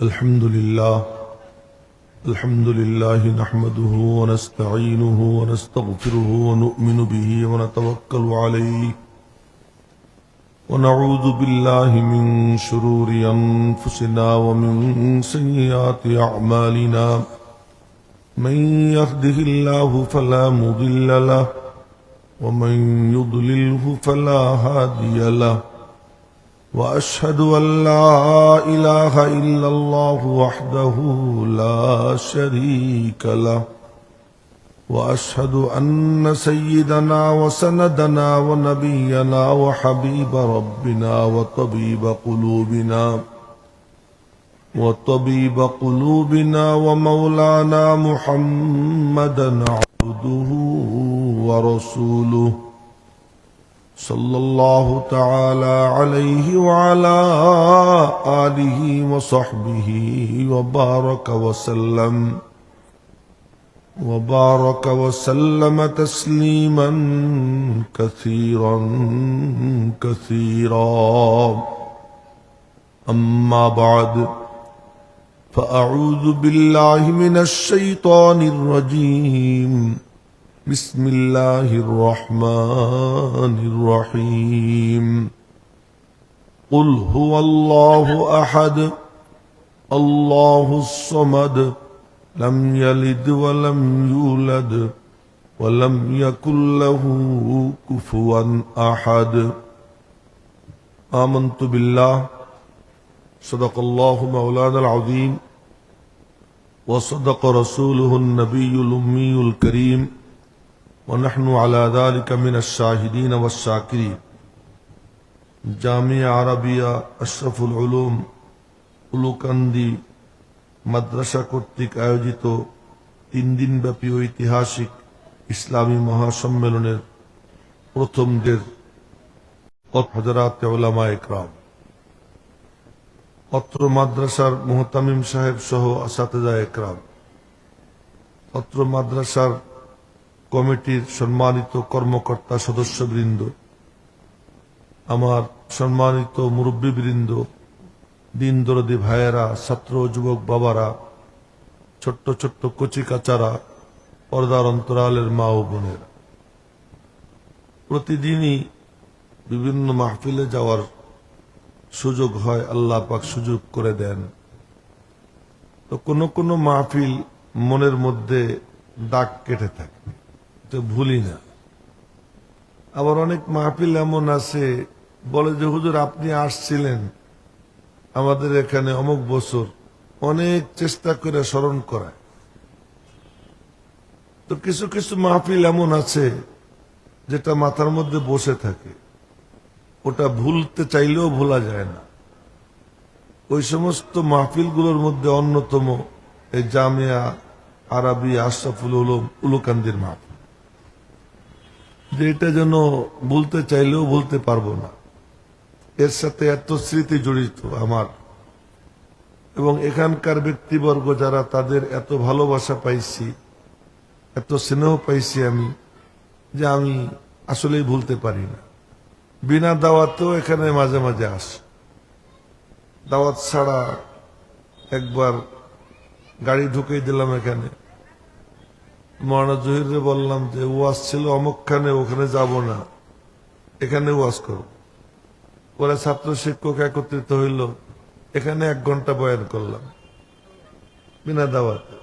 الحمد لله نحمده ونستعينه ونستغفره ونؤمن به ونتوكل عليه ونعوذ بالله من شرور أنفسنا ومن سيئات أعمالنا من يهده الله فلا مضل له ومن يضلله فلا هادي له وأشهد أن لا إله إلا الله وحده لا شريك له وأشهد أن سيدنا وسندنا ونبينا وحبيب ربنا وطبيب قلوبنا ومولانا محمدا عبده ورسوله صلى الله تعالى عليه وعلى آله وصحبه وبارك وسلم تسليما كثيرا أما بعد فأعوذ بالله من الشيطان الرجيم بسم الله الرحمن الرحيم قل هو الله أحد الله الصمد لم يلد ولم يولد ولم يكن له كفوا أحد آمنت بالله صدق الله مولانا العظيم وصدق رسوله النبي الأمي الكريم ونحن على ذلك من الشاهدين والشاكرين Jamia Arabia Ashraful Uloom Ulukandi মাদ্রাসা কর্তৃক আয়োজিত 3 দিনব্যাপী ঐতিহাসিক ইসলামী মহাসম্মেলনের প্রথম দিন হযরত উলামা ইকরাম অত্র মাদ্রাসার মুহতামিম সাহেব সহ আসাতিজা ইকরাম অত্র মাদ্রাসার কমিটির সম্মানিত কর্মকর্তা সদস্যবৃন্দ, আমার সম্মানিত মুরব্বীবৃন্দ, দিন দরদি ভাইয়েরা, ছাত্র যুবক বাবারা, ছোট্ট ছোট্ট কচি কাচারা, পর্দার অন্তরালের মা ও বোনেরা, প্রতিদিনই বিভিন্ন মাহফিলে যাওয়ার সুযোগ হয়, আল্লাহ পাক সুযোগ করে দেন। তো কোনো কোনো মাহফিল মনের মধ্যে দাগ কেটে থাকে, ভুলি না। আবার অনেক মাহফিল এমন আছে বলে যে হুজুর আপনি আসছিলেন আমাদের এখানে অমুক বছর, অনেক চেষ্টা করে স্মরণ করায়। তো কিছু কিছু মাহফিল এমন আছে যেটা মাথার মধ্যে বসে থাকে, ওটা ভুলতে চাইলেও ভোলা যায় না। ওই সমস্ত মাহফিলগুলোর মধ্যে অন্যতম এই জামিয়া আরাবিয়া আশরাফুল উলুম উলুকান্দির মাহফিল, যে এটা যেন বলতে চাইলেও বলতে পারবো না। এর সাথে এত স্মৃতি জড়িত আমার, এবং এখানকার ব্যক্তিবর্গ যারা, তাদের এত ভালোবাসা পাইছি, এত স্নেহ পাইছি আমি, যে আমি আসলেই ভুলতে পারি না। বিনা দাওয়াতেও এখানে মাঝে মাঝে আসে, দাওয়াত ছাড়া একবার গাড়ি ঢুকিয়ে দিলাম এখানে। মৌলানা জহিরে বললাম যে ওয়াজ ছিল অমুকখানে, ওখানে যাব না, এখানে ওয়াজ করব। পরে ছাত্র শিক্ষক একত্রিত হইল, এখানে 1 ঘন্টা বয়ান করলাম বিনা দাওয়াতে।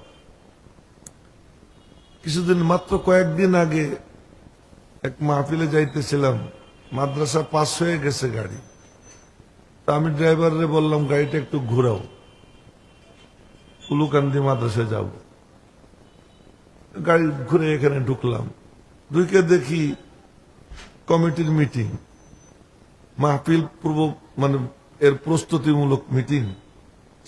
কিছুদিন মাত্র কয়েকদিন আগে এক মাহফিলে যাইতেছিলাম, মাদ্রাসা পাস হয়ে গেছে গাড়ি। তা আমি ড্রাইভারে বললাম গাড়িটা একটু ঘুরাও, উলুকান্দি মাদ্রাসায় যাব। গাড়ি ঘুরে এখানে ঢুকলাম, ঢুকে দেখি কমিটির মিটিং, মাহফিল পূর্ব মানে এর প্রস্তুতিমূলক মিটিং,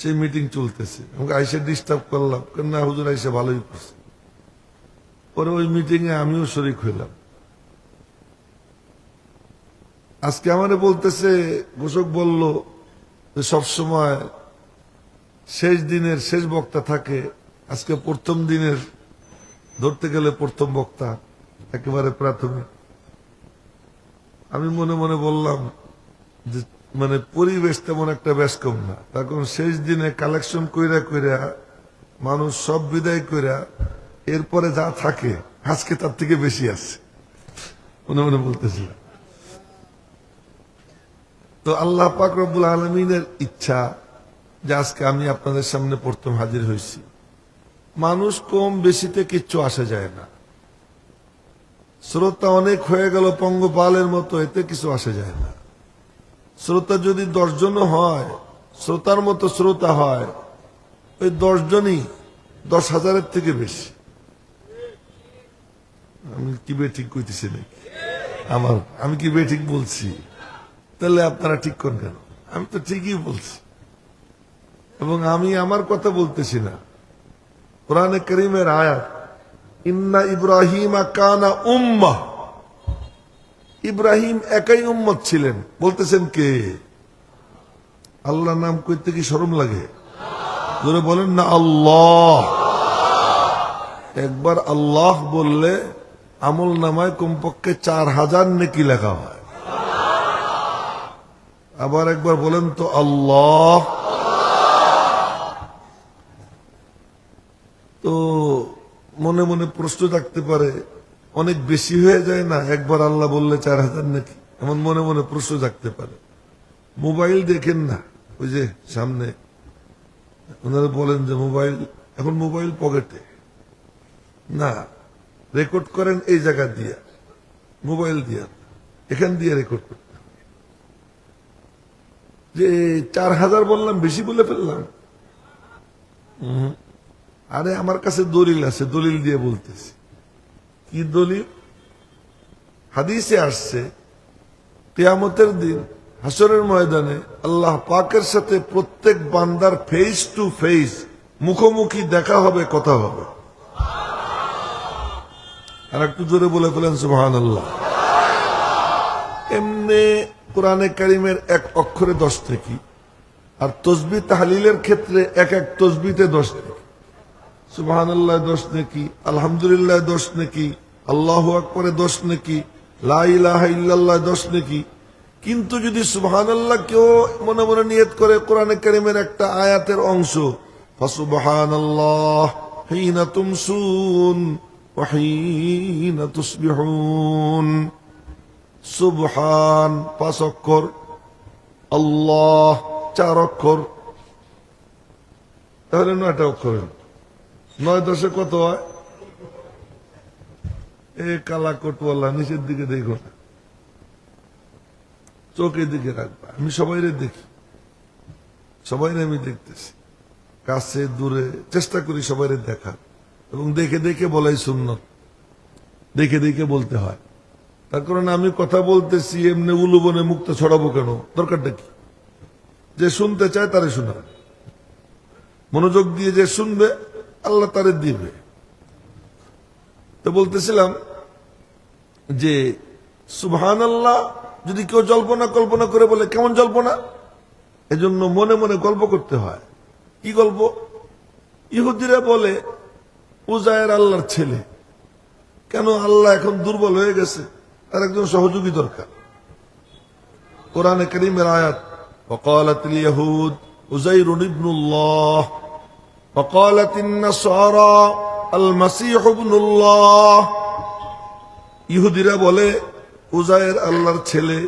সেই মিটিং চলতেছে। আমাকে আইসে ডিস্টার্ব করলাম, না হুজুর আইসে ভালোই করছে। পরে ওই মিটিং এ আমিও শরিক হইলাম। আজকে আমারে বলতেছে, ঘোষক বলল যে সবসময় শেষ দিনের শেষ বক্তা থাকে, আজকে প্রথম দিনের ধরতে গেলে প্রথম বক্তা একেবারে প্রাথমিক। আমি মনে মনে বললাম যে মানে পরিবেশ তেমন একটা বেশ কম না, তখন শেষ দিনে কালেকশন কইরা কইরা মানুষ সব বিদায় কইরা এরপরে যা থাকে আজকে তার থেকে বেশি আসছে, মনে মনে বলতেছিলাম। তো আল্লাহ পাক রব্বুল আলমিনের ইচ্ছা যে আজকে আমি আপনাদের সামনে প্রথম হাজির হয়েছি। মানুষ কম বেশিতে কিচ্ছু আসে যায় না, শ্রোতা অনেক হয়ে গেল পঙ্গপালের মতো, এতে কিছু আসে যায় না। শ্রোতা যদি 10 জন হয়, শ্রোতার মতো শ্রোতা হয়, ওই 10 জনই 10,000-এর থেকে বেশি। আমি কি ঠিক কইতেছি নাকি? আমি কি ঠিক বলছি? তাহলে আপনারা ঠিক করেন কেন? আমি তো ঠিকই বলছি, এবং আমি আমার কথা বলতেছি না, কোরআনে কারীমের আয়াত, ইন্না ইব্রাহিমা কানা উম্মাহ, ইব্রাহিম একাই উম্মত ছিলেন। বলতেছেন কে? আল্লাহ নাম কইতে কি শরম লাগে? জোরে বলেন না আল্লাহ। একবার আল্লাহ বললে আমল নামায় কমপক্ষে 4000 নেকি লেখা হয়। আবার একবার বলেন তো আল্লাহ। তো মনে মনে প্রশ্ন থাকতে পারে, অনেক বেশি হয়ে যায় না একবার আল্লাহ বললে 4000 নাকি? এমন মনে মনে প্রশ্ন থাকতে পারে। মোবাইল দেখেন না, ওই যে সামনে ওনারা বলেন যে মোবাইল, এখন মোবাইল পকেটে না, রেকর্ড করেন এই জায়গা দিয়া, মোবাইল দিয়া, এখান দিয়ে রেকর্ড করতে। যে 4000 বললাম, বেশি বলে ফেললাম। আরে আমার কাছে দলিল আছে, দলিল দিয়ে বলতেছি। কি দলিল? হাদিসে আসছে কিয়ামতের দিন হাসরের ময়দানে আল্লাহ পাকের সাথে প্রত্যেক বান্দার ফেস টু ফেস, মুখোমুখি দেখা হবে, কথা হবে। আর একটু জোরে বলে ফেলেন সুবহানাল্লাহ। এমনি কোরআনে কারীমের এক অক্ষরে 10 নেকি, আর তাসবিহ তাহলিলের ক্ষেত্রে এক এক তাসবিহতে 10 নেকি। সুবহানাল্লাহ 10 নেকি, আলহামদুলিল্লাহ 10 নেকি, আল্লাহু আকবারে 10 নেকি, লা ইলাহা ইল্লাল্লাহ 10 নেকি। কিন্তু যদি সুবহানাল্লাহ কেউ মনে মনে নিয়ত করে কোরআনে কারীমের একটা আয়াতের অংশ, ফাসুবহানাল্লাহ হিনা তুমসুন ওয়া হিনা তুসবিহুন, সুবহান 5 অক্ষর, আল্লাহ 4 অক্ষর, তাহলে 9টা অক্ষর। 9 10 কত হয়? এ কালা কোটওয়ালা নিচের দিকে দেখো না, চোখের দিকে রাখবা। আমি সবাইরে দেখি, সবাইরে আমি দেখতেছি, কাছে দূরে চেষ্টা করি সবাইরে দেখার, এবং দেখে দেখে বলাই সুন্নত, দেখে দেখে বলতে হয়। তার কারণে আমি কথা বলতেছি এমনি উলুবনে মুক্ত ছড়াবো কেন? দরকারটা কি? যে শুনতে চায় তারে শোনা, মনোযোগ দিয়ে যে শুনবে আল্লাহ তারে দিবে। তো বলতেছিলাম যে সুবহানাল্লাহ যদি কেউ জল্পনা কল্পনা করে বলে, কেমন জল্পনা? এজন্য মনে মনে গল্প করতে হয়। কি গল্প? ইহুদিরা বলে উজায়ের আল্লাহর ছেলে। কেন? আল্লাহ এখন দুর্বল হয়ে গেছে, তার একজন সহযোগী দরকার। কোরআনে কারীমের আয়াত, ওয়াকালাতিল ইয়াহুদ উযায়রুন ইবনুল্লাহ ওয়াকালাতিন নাসারা আল মাসীহ ইবনুল্লাহ। ইহুদিরা বলে উজায়ের আল্লাহর ছেলে,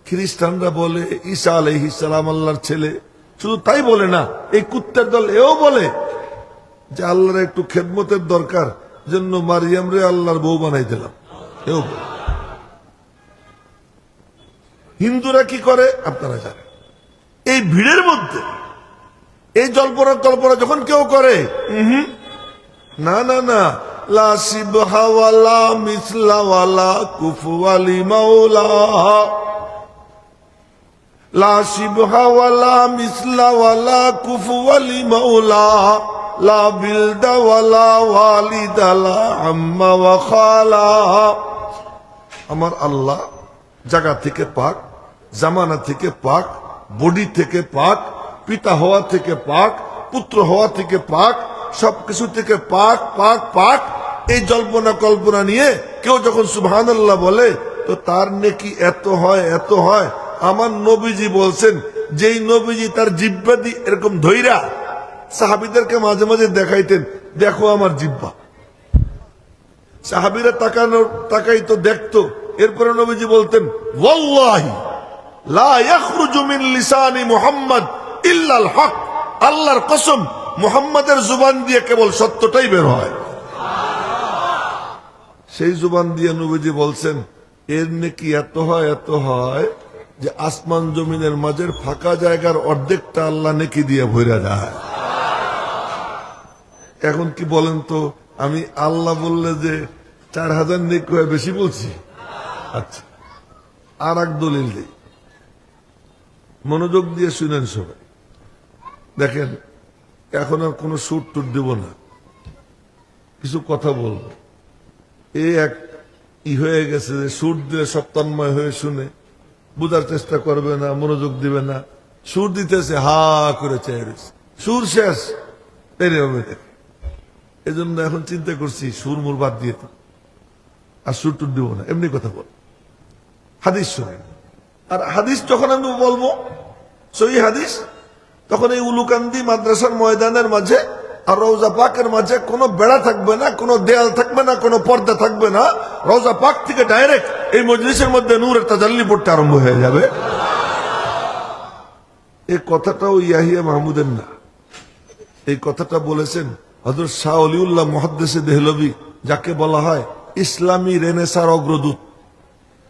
খ্রিস্টানরা বলে ঈসা আলাইহিস সালাম আল্লাহর ছেলে। শুধু তাই বলে না, এই কুত্তের দল এও বলে যে আল্লাহর একটু খেদমতের দরকার, জন্য মারিয়াম রে আল্লাহর বউ বানাই দিলাম। এও বলে। হিন্দুরা কি করে আপনারা জানেন। এই ভিড়ের মধ্যে এই জল্পনা কল্পনা যখন কেউ করে, না না না, লা শিবহা ওয়ালা মিসলা ওয়ালা কুফওয়ালি মাওলা, লা শিবহা ওয়ালা মিসলা ওয়ালা কুফওয়ালি মাওলা, লা বিলদা ওয়ালা ওয়ালিদা লা আম্মা ওয়া খালা। আমার আল্লাহ জায়গা থেকে পাক, জামানা থেকে পাক, বডি থেকে পাক, পিতা হওয়া থেকে পাক, পুত্র হওয়া থেকে পাক, সবকিছু থেকে পাক পাক পাক। এই জল্পনা কল্পনা নিয়ে কেউ যখন সুবহানাল্লাহ বলে, তো তার নেকি এত হয় এত হয়, আমার নবীজি বলছেন, যেই নবীজি তার জিহ্বা দিয়ে এরকম ধইরা সাহাবীদেরকে মাঝে মাঝে দেখাইতেন, দেখো আমার জিহ্বা। সাহাবীরা তাকাইতো, দেখতো, এরপরে নবীজি বলতেন, ওয়াল্লাহি লা ইয়াখরুজু মিন লিসানি মুহাম্মদ ইল্লাল হক, আল্লাহর কসম মুহাম্মাদের জুবান দিয়ে কেবল সত্যটাই বের হয়। সেই জুবান দিয়ে নবীজি বলছেন, এর নেকি এত হয় যে আসমান জমিনের মাঝের ফাঁকা জায়গার অর্ধেকটা আল্লাহ নেকি দিয়ে ভরে যায়। এখন কি বলেন তো, আমি আল্লাহ বললে যে 4000 নেকি হয় বেশি বলছি? আচ্ছা, আর এক দলিল দিই, মনোযোগ দিয়ে শুনেন সবাই। দেখেন, এখন আর কোনো সুর টুট দেব না, কিছু কথা বলবো। এই এক হয়ে গেছে যে সুর দিয়ে সব তন্ময় হয়ে শুনে বুঝার চেষ্টা করবে না, মনোযোগ দিবে না, সুর দিতেছে হা করে চেয়ে রয়েছে, সুর শেষ এরকম। এই জন্য এখন চিন্তা করছি সুর মুর বাদ দিয়ে আর সুর টুট দিব না, এমনি কথা বল, হাদিস শুনেন। আর হাদিস যখন আমি বলবো সহি হাদিস, তখন এই উলুকান্দি মাদ্রাসার ময়দানের মাঝে আর রওজা পাকের মাঝে কোনো বেড়া থাকবে না, কোনো দেয়াল থাকবে না, কোনো পর্দা থাকবে না। রওজা পাক থেকে ডাইরেক্ট এই মজলিসের মধ্যে নূরের তাজাল্লি পড়তে আরম্ভ হয়ে যাবে। এই কথাটাও ইয়াহিয়া মাহমুদের না, এই কথাটা বলেছেন হযরত শাহ ওলিউল্লাহ মুহাদ্দিসে দেহলভী, যাকে বলা হয় ইসলামী রেনেসার অগ্রদূত,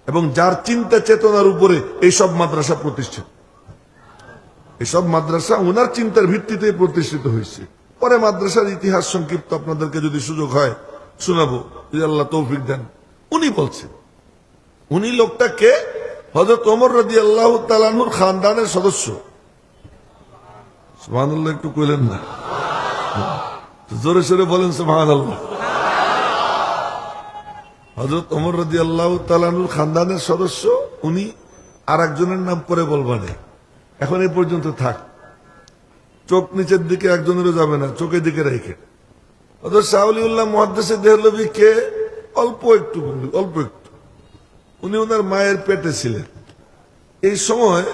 এবং যার চিন্তা চেতনার উপরে এইসব মাদ্রাসা প্রতিষ্ঠিত। এসব মাদ্রাসা ওনার চিন্তার ভিত্তিতে প্রতিষ্ঠিত হয়েছে। পরে মাদ্রাসার ইতিহাস সংক্ষিপ্ত আপনাদেরকে যদি সুযোগ হয় শোনাবো, যদি আল্লাহ তৌফিক দেন। উনি বলছেন, উনি লোকটা কে? হযরত ওমর রাদিয়াল্লাহু তাআলা আনহুর খানদানের সদস্য। সুবহানাল্লাহ, একটু কইলেন না? জোরে সোরে বলেন সুবহানাল্লাহ। হযরত ওমর রাদিয়াল্লাহু তাআলা আনহুর খানদানের সদস্য উনি। আর একজনের নাম পরে বলবানে, এখন এই পর্যন্ত থাক। চোখ নিচের দিকে একজনেরও যাবে না, চোখের দিকে রেখে। হযরত শাহ ওলিউল্লাহ মুহাদ্দিসে দেহলভী কে? অল্প একটু। উনি ওনার মায়ের পেটে ছিলেন। এই সময়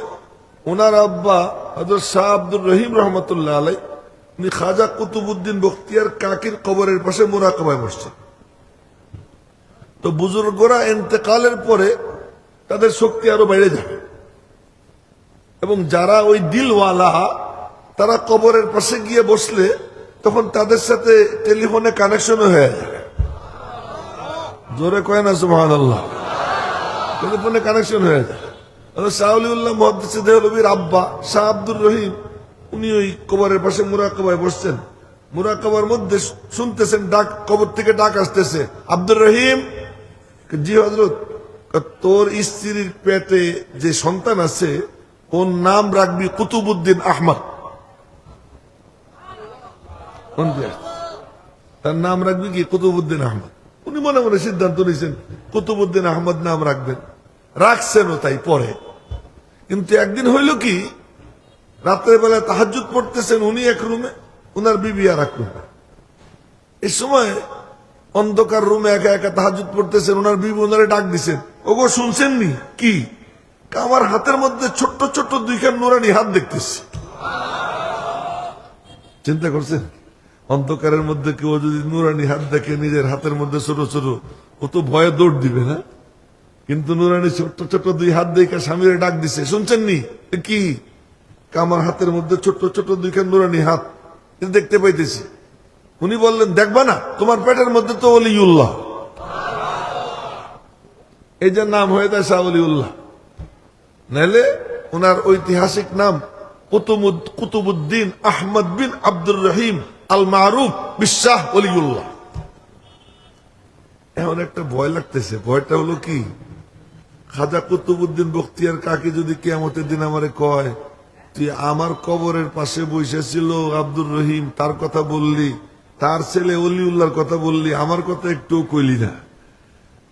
ওনার আব্বা হযরত শাহ আব্দুর রহিম রহমাতুল্লাহ আলাইহি, উনি খাজা কুতুবউদ্দিন বখতিয়ার কাকির কবরের পাশে মুরাকাবায় বসছেন। তো বুজুর্গরা ইন্তেকালের পরে তাদের শক্তি আরো বেড়ে যাবে, এবং যারা ওই দিলওয়ালা তারা কবরের পাশে গিয়ে বসলে তখন তাদের সাথে টেলিফোনে কানেকশন হয়ে যাবে। জোরে কয় না সুবহানাল্লাহ? টেলিফোনে কানেকশন হয়ে যায়। শাহ ওলিউল্লাহ মুহাদ্দিসে দেহলভীর আব্বা শাহ আব্দুর রহিম, উনি ওই কবরের পাশে মুরাকাবায় বসছেন। মুরাকাবার মধ্যে শুনতেছেন ডাক, কবর থেকে ডাক আসতেছে, আব্দুর রহিম। জি হযরত। তোর স্ত্রীর পেটে যে সন্তান আছে ওর নাম রাখবি কুতুবউদ্দিন আহমদ। তার নাম রাখবি কি? কুতুবউদ্দিন আহমদ। উনি মনে মনে সিদ্ধান্ত নিয়েছেন কুতুবউদ্দিন আহমদ নাম রাখবেন, রাখছেনও তাই পরে। কিন্তু একদিন হইল কি, রাত্রের বেলা তাহাজ্জুদ পড়তেছেন উনি এক রুমে, উনার বিবি আর এক রুমে। এই সময় অন্ধকার রুমে একা একা তাহাজ্জুদ পড়তেছেন, ওনার বিবি ওনারে ডাক দিছেন, ওগো শুনছেননি? কি? আমার হাতের মধ্যে ছোট্ট ছোট্ট দুইখান নুরানি হাত দেখতেছি। চিন্তা করছেন, অন্ধকারের মধ্যে কেউ যদি নুরানি হাত দেখে নিজের হাতের মধ্যে ছোট ছোট, ও তো ভয়ে দৌড় দিবে না? কিন্তু নুরানি ছোট্ট ছোট্ট দুই হাত দেখে স্বামীরে ডাক দিছে, শুনছেননি? কি? আমার হাতের মধ্যে ছোট্ট ছোট্ট দুইখান নুরানি হাত দেখতে পাইতেছি। উনি বললেন, দেখবা না, তোমার পেটের মধ্যে তো ওলিউল্লাহ। এই যে নাম হয়ে যায় শাহ ওলিউল্লাহ, নাহলে ওনার ঐতিহাসিক নাম কুতুবউদ্দিন আহমদ বিন আব্দুর রহিম আল মারুফ বিশাহ ওলিউল্লাহ। এখন একটা ভয় লাগতেছে। ভয়টা হলো কি, খাজা কুতুবউদ্দিন বখতিয়ার কাকি যদি কিয়ামতের দিন আমারে কয়, তুই আমার কবরের পাশে বসেছিল আব্দুর রহিম, তার কথা বললি, তার ছেলে ওলিউল্লাহর কথা বললি, আমার কথা একটু কইলি না,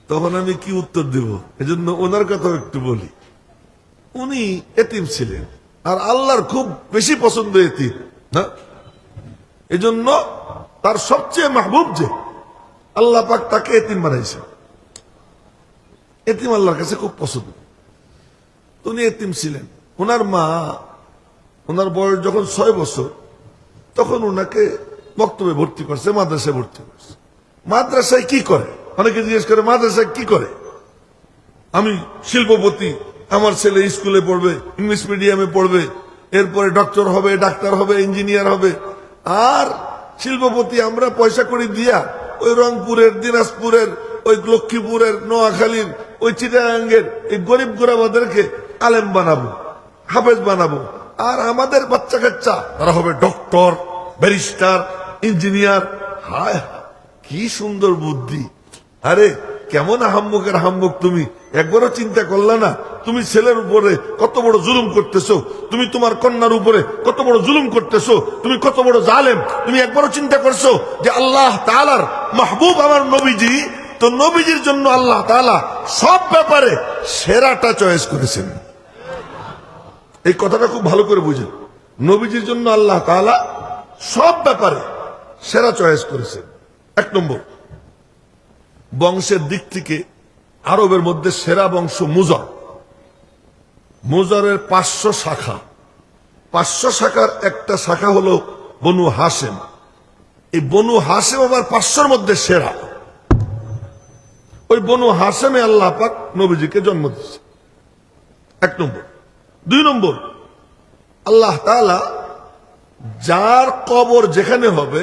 তখন আমি কি উত্তর দেব? এজন্য ওনার কথা একটু বলি। উনি এতিম ছিলেন, আর আল্লাহর খুব বেশি পছন্দ এতিম না, এজন্য তার সবচেয়ে মাহবুব যে আল্লাহ পাক তাকে এতিম বানাইছে। এতিম আল্লাহর কাছে খুব পছন্দ। উনি এতিম ছিলেন। ওনার মা, ওনার বয়স যখন 6 বছর, তখন ওনাকে বক্তব্যে ভর্তি করছে, মাদ্রাসায় ভর্তি করছে। মাদ্রাসায় কি করে? অনেকে জিজ্ঞেস করে মাদ্রাসায় কি করে। আমি শিল্পপতি, আমার ছেলে স্কুলে পড়বে, ইংলিশ মিডিয়ামে পড়বে, এরপরে ডক্টর হবে, ডাক্তার হবে, ইঞ্জিনিয়ার হবে। আর শিল্পপতি আমরা পয়সা করে দিয়া ওই রংপুরের, দিনাজপুরের, ওই লক্ষ্মীপুরের, নোয়াখালীর, ওই চিটাগাঙ্গের এই গরিব গোরাবাদেরকে আলেম বানাবো, হাফেজ বানাবো। আর আমাদের বাচ্চা কাচ্চা তারা হবে ডক্টর, ব্যারিস্টার, ইঞ্জিনিয়ার। হায়, কি সুন্দর বুদ্ধি! আরে কেমন আহাম্মকের আহাম্মক তুমি! একবারও চিন্তা করলা না তুমি ছেলের উপরে কত বড় জুলুম করতেছো, তুমি তোমার কন্যার উপরে কত বড় জুলুম করতেছো, তুমি কত বড় জালেম! তুমি একবারও চিন্তা করছো যে আল্লাহ তাআলার মাহবুব আমার নবীজি, তো নবীজির জন্য আল্লাহ তাআলা সব ব্যাপারে সেরাটা চয়েস করেছেন। এই কথাটা খুব ভালো করে বুঝেন। নবীজির জন্য আল্লাহ তাআলা সব ব্যাপারে সেরা চয়েস করেছেন। 1 নম্বর, বংশের দিক থেকে আরবের মধ্যে সেরা বংশ মুজার। মুজারের 500 শাখা। 500 শাখার একটা শাখা হলো বনু হাশেম। এই বনু হাশেম আবার 500-র মধ্যে সেরা। ওই বনু হাশেমে আল্লাহ পাক নবীজিকে জন্ম দিয়েছে। 1 নম্বর। 2 নম্বর, আল্লাহ তাআলা যার কবর যেখানে হবে,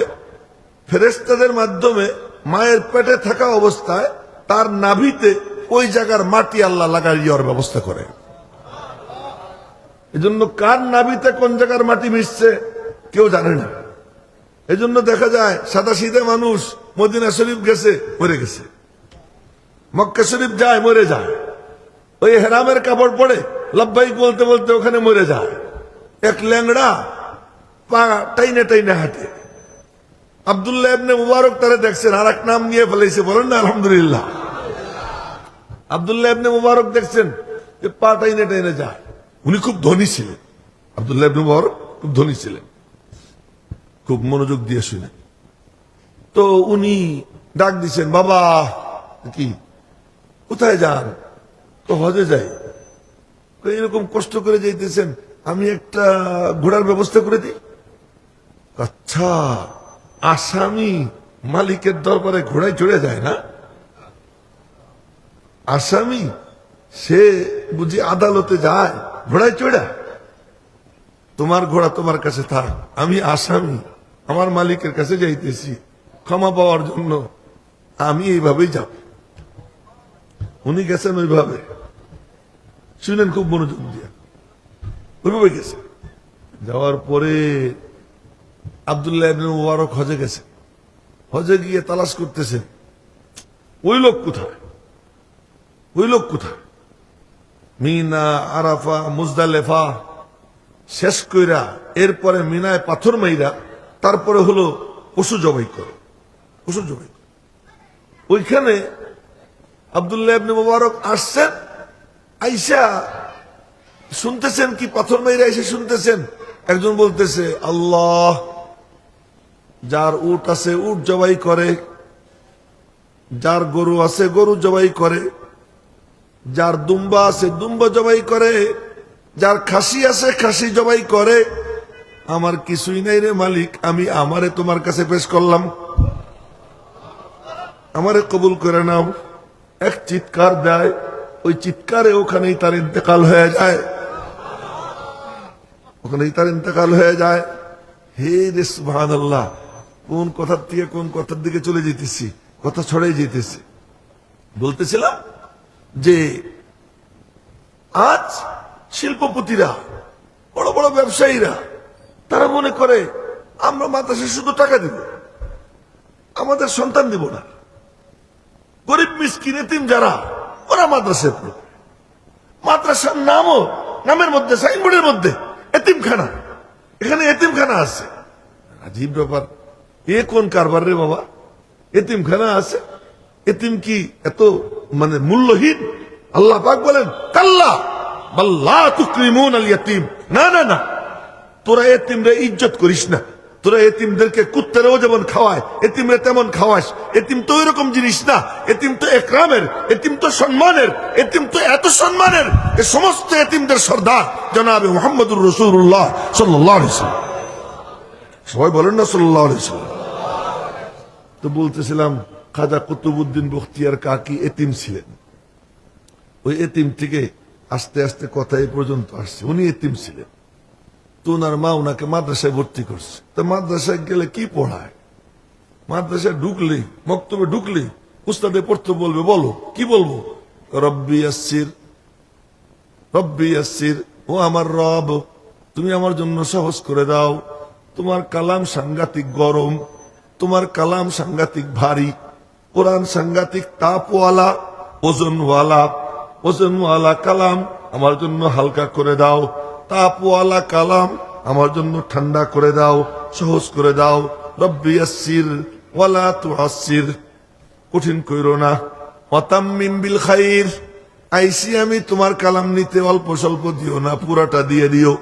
ফেরেশতাদের মাধ্যমে মায়ের পেটে থাকা অবস্থায় তার নাভিতে ওই জায়গার মাটি আল্লাহ লাগাই দেওয়ার ব্যবস্থা করে। এজন্য কার নাভিতে কোন জায়গার মাটি মিশছে কেউ জানে না। এজন্য দেখা যায় সাদা সিধে মানুষ মদিনা শরীফ গেছে, মরে গেছে। মক্কা শরীফ যায়, মরে যায়। ওই হেরামের কাপড় পরে লব্বাইক বলতে বলতে ওখানে মরে যায়। এক ল্যাংড়া পা টাইনে টাইনে হাঁটে। আব্দুল্লাহ ইবনে মুবারক তারে দেখছেন, আর এক নাম নিয়ে ফেলেছে, বলেন না আলহামদুলিল্লাহ। আব্দুল্লাহ ইবনে মুবারক দেখছেন যে পা টাইনে টাইনে যায়। উনি খুব ধনী ছিলেন। আব্দুল্লাহ ইবনে মুবারক খুব ধনী ছিলেন, খুব মনোযোগ দিয়ে শুনেন। তো উনি ডাক দিচ্ছেন, বাবা কি কোথায় যান? তো হজে যাই। এরকম কষ্ট করে যাইতেছেন, আমি একটা ঘোড়ার ব্যবস্থা করে দিই। আচ্ছা, আসামি মালিকের দরবারে ঘোড়ায় চড়ে যায় না? আসামি সে বুঝি আদালতে যায় ঘোড়ায় চড়া? তোমার ঘোড়া তোমার কাছে থাক, আমি আসামি আমার মালিকের কাছে যাইতেছি ক্ষমা পাওয়ার জন্য, আমি এইভাবেই যাব। উনি গেছেন ওইভাবে, শুনেন খুব মনোযোগ দিয়ে, ওইভাবে গেছে। যাওয়ার পরে আব্দুল্লাহ ইবনে মুবারক হজে গেছে। হজে গিয়ে তালাশ করতেছেন ওই লোক কোথায়, ওই লোক কোথায়। মিনা, আরাফা, মুজদালেফা শেষ কইরা এরপরে মিনায় পাথর মাইরা তারপরে হলো পশু জবাই করে, পশু জবাই করে। ওইখানে আব্দুল্লাহ ইবনে মুবারক আসছেন, আইসা শুনতেছেন কি পাথর মাইরা এসে শুনতেছেন একজন বলতেছে, আল্লাহ, যার উট আছে উট জবাই করে, যার গরু আছে গরু জবাই করে, যার দুম্বা আছে দুম্বা জবাই করে, যার খাসি আছে খাসি জবাই করে। আমার কিছুই নাই রে মালিক, আমি আমারে তোমার কাছে পেশ করলাম, আমারে কবুল করে নাও। এক চিৎকার দেয়, ওই চিৎকারে ওখানেই তার ইন্তেকাল হয়ে যায়, ওখানেই তার ইন্তেকাল হয়ে যায়। হে রে সুবহানাল্লাহ, কোন কথার থেকে কোন কথার দিকে চলে যেতেছি, কথা ছড়াই যেতেছি। বলতেছিলাম যে আজ শিল্পপতিরা, বড় বড় ব্যবসায়ীরা, তারা মনে করে আমরা মাদ্রাসায় শুধু টাকা দিব, আমাদের সন্তান দিব না। গরিব মিসকিন এতিম যারা, ওরা মাদ্রাসায় পড়বে। মাদ্রাসার নামও, নামের মধ্যে সাইনবোর্ডের মধ্যে এতিমখানা, এখানে এতিমখানা আছে। আজীব ব্যাপার, এ কোন কারবার রে বাবা? এতিমখানা আছে, এতিম কি এত মানে মূল্যহীন? আল্লাহ পাক বলেন, কাল্লা বাল লা তুকরিমুন আল ইয়াতীম, না না না, তোরা এতিমরে ইজ্জত করিস না, তোরা এতিমদেরকে কুত্তারাও যেমন খাওয়ায়, এতিমরা তেমন খাওয়াস। এতিম তো ওই রকম জিনিস না, এতিম তো একরামের, এতিম তো সম্মানের, এতিম তো এত সম্মানের, এ সমস্ত এতিমদের সর্দার জনাবে মুহাম্মদুর রাসূলুল্লাহ সাল্লাল্লাহু আলাইহি ওয়াসাল্লাম। সবাই বলেন না সাল্লাল্লাহু আলাইহি ওয়াসাল্লাম। তো বলতেছিলাম খাজা কুতুবউদ্দিন বখতিয়ার কাকি এতিম ছিলেন। ওই এতিম থেকে আস্তে আস্তে কথা এই পর্যন্ত আসছে। উনি এতিম ছিলেন, তো ওনার মা ওনাকে মাদ্রাসায় ভর্তি করছে। তো মাদ্রাসায় গেলে কি পড়ায়? মাদ্রাসায় ঢুকলেই, মক্তবে ঢুকলেই উস্তাদে পড়তে বলবে, বলো কি বলবো? রব্বি ইয়াসসির, রব্বি ইয়াসসির, ও আমার রব তুমি আমার জন্য সহজ করে দাও। তোমার কালাম সাংঘাতিক গরম, তোমার কালাম সাংঘাতিক ভারী, কোরআন সাংঘাতিক তাপওয়ালা, ওজনওয়ালা, ওজনওয়ালা কালাম আমার জন্য হালকা করে দাও, তাপওয়ালা কালাম আমার জন্য ঠান্ডা করে দাও, সহজ করে দাও। রব্বি ইয়াসসির ওয়ালা তুআসসির, কঠিন কইরো না। ওয়াতাম্মিম বিল খাইর, আইসি আমি তোমার কালাম নিতে, অল্প স্বল্প দিও না, পুরাটা দিয়ে দিও।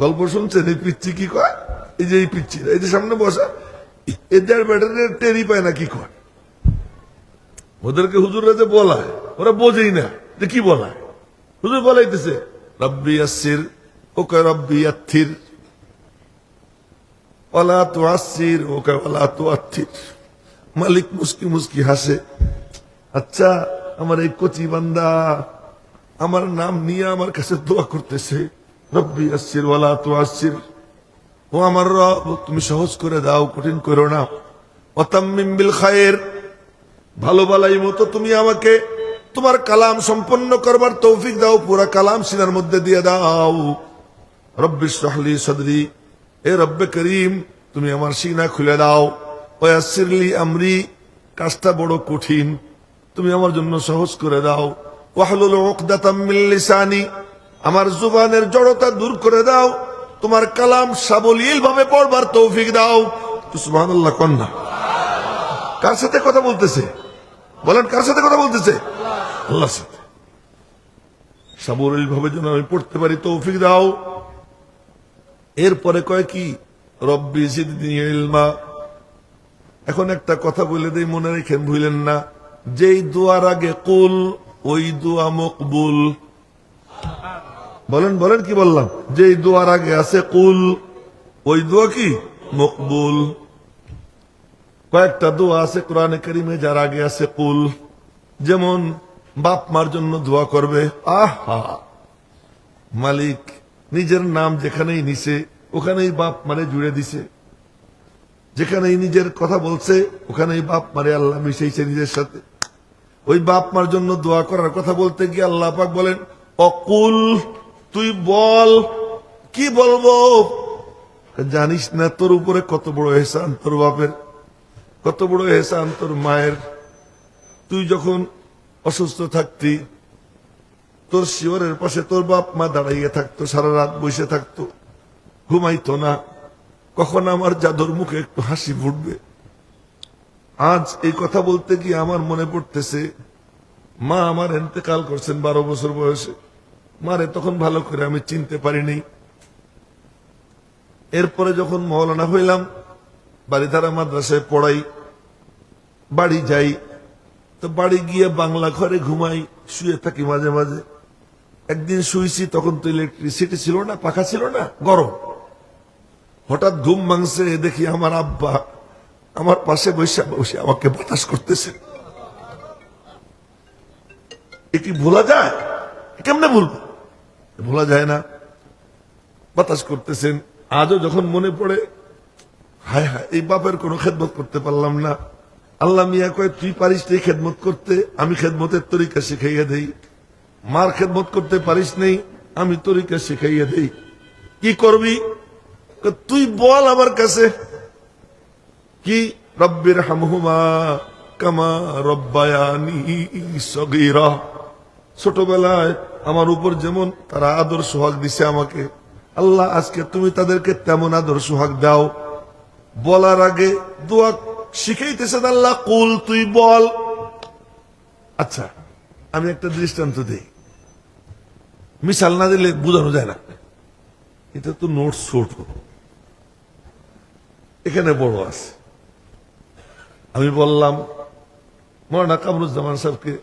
গল্প শুনছেন? এই পিচ্ছি কি কয়? এই যে এই পিচ্ছি, এই যে সামনে বসা, এদের ব্যাটারে টেরি পায় না কি কয়। ওদেরকে হুজুররা যে বলায় ওরা বোঝেই না যে কি বলায়। হুজুর বলাইতেছে রব্বি ইয়াসসির, ও কয় রব্বি ইয়াত্থির, ওয়ালা তুআসসির, ও কয় ওয়ালা তুআত্থির। মালিক মুস্কি মুস্কি হাসে। আচ্ছা, আমার এই কচি বান্দা আমার নাম নিয়ে আমার কাছে দোয়া করতেছে, রব্বি ইয়াসসির ওয়ালা তুআসসির, ও আমার রব তুমি সহজ করে দাও, কঠিন করো না। ওয়াতাম্মিম বিল খায়র, ভালো বালাই মতো তুমি আমাকে তোমার কালাম সম্পন্ন করবার তৌফিক দাও, পুরা কালাম সিনার মধ্যে দিয়ে দাও। রব্বি ইশরাহ লি সাদরি, এ রব্বে করিম তুমি আমার সিনা খুলে দাও। ওয়াসসির লি আমরি, কাজটা বড় কঠিন, তুমি আমার জন্য সহজ করে দাও। ওয়াহলুল উকদাতাম মিন লিসানি, আমার জুবানের জড়তা দূর করে দাও, তোমার কালাম সাবলীল ভাবে পড়বার তৌফিক দাও। তো সুবহানাল্লাহ কন্যা কার সাথে কথা বলতেছে? বলেন কার সাথে কথা বলতেছে? আল্লাহর সাথে। সাবলীল ভাবে যেন আমি পড়তে পারি তৌফিক দাও। এরপরে কয় কি? রব্বি জিদনি ইলমা। এখন একটা কথা বলে দেই, মনে রেখেন, ভুলেন না, যেই দোয়ার আগে কুল ওই দোয়া মকবুল। বলেন বলেন কি বললাম? যেই দোয়ার আগে আছে কুল ওই দোয়া কি মকবুল। কয়েকটা দোয়া আছে কোরআনে কারিমে যার আগে আছে কুল, যেমন বাপ মার জন্য দোয়া করবে। আহা, মালিক নিজের নাম যেখানেই নিছে ওখানেই বাপ মারে জুড়ে দিছে, যেখানেই নিজের কথা বলছে ওখানেই বাপ মারে আল্লাহ মিশাইছে নিজের সাথে। ওই বাপ মার জন্য দোয়া করার কথা বলতে গিয়ে আল্লাহ পাক বলেন অকুল, তুই বল। কি বলবো? জানিস না তোর উপরে কত বড় এহসান তোর বাপের, কত বড় এহসান তোর মায়ের। তুই যখন অসুস্থ থাকতি তোর শিওরের পাশে তোর বাপ মা দাঁড়াইয়ে থাকতো, সারা রাত বসে থাকতো, ঘুমাইতো না। কখন আমার জাদুর মুখে একটু হাসি ফুটবে। আজ এই কথা বলতে গিয়ে আমার মনে পড়তেছে মা আমার ইন্তেকাল করছেন 12 বছর বয়সে। মারে তখন ভালো করে আমি চিনতে পারিনি। এরপরে যখন মাওলানা হইলাম, বাড়িধারা মাদ্রাসায় পড়াই, বাড়ি যাই, তো বাড়ি গিয়ে বাংলা ঘরে ঘুমাই, শুয়ে থাকি মাঝে মাঝে। একদিন শুয়েছি, তখন তো ইলেকট্রিসিটি ছিল না, পাখা ছিল না, গরম। হঠাৎ ঘুম ভাঙছে, দেখি আমার আব্বা আমার পাশে বসে বসে আমাকে বাতাস করতেছে। এ কি ভোলা যায়? কেমনে ভুলবো? ভোলা যায় না। বাতাস করতেছেন। আজও যখন মনে পড়ে, হায় হায়, এই বাপের কোনো খেদমত করতে পারলাম না। আল্লাহ মিয়া কয় তুই পারিস নেই খেদমত করতে, আমি খেদমতের তরিকা শিখাইয়া দেই। মার খেদমত করতে পারিস নেই, আমি তরিকা শিখাইয়া দেই। কি করবি? তুই বল আমার কাছে। কি? রব্বির হামহুমা কামা রব্বায়ানি সগীরা। ছোটবেলায় আমার উপর যেমন তারা আদর সোহাগ দিছে আমাকে, আল্লাহ আজকে তুমি তাদেরকে তেমন আদর সোহাগ দাও। বলার আগে দোয়া শিখাইতেছেন আল্লাহ, কুল তুই বল। আচ্ছা, আমি একটা দৃষ্টান্ত দিই, মিসাল না দিলে বোঝানো যায় না। এটা তো নোট ছোট, এখানে বড় আছে। আমি বললাম মৌলানা কামরুজ্জামান সাহেবকে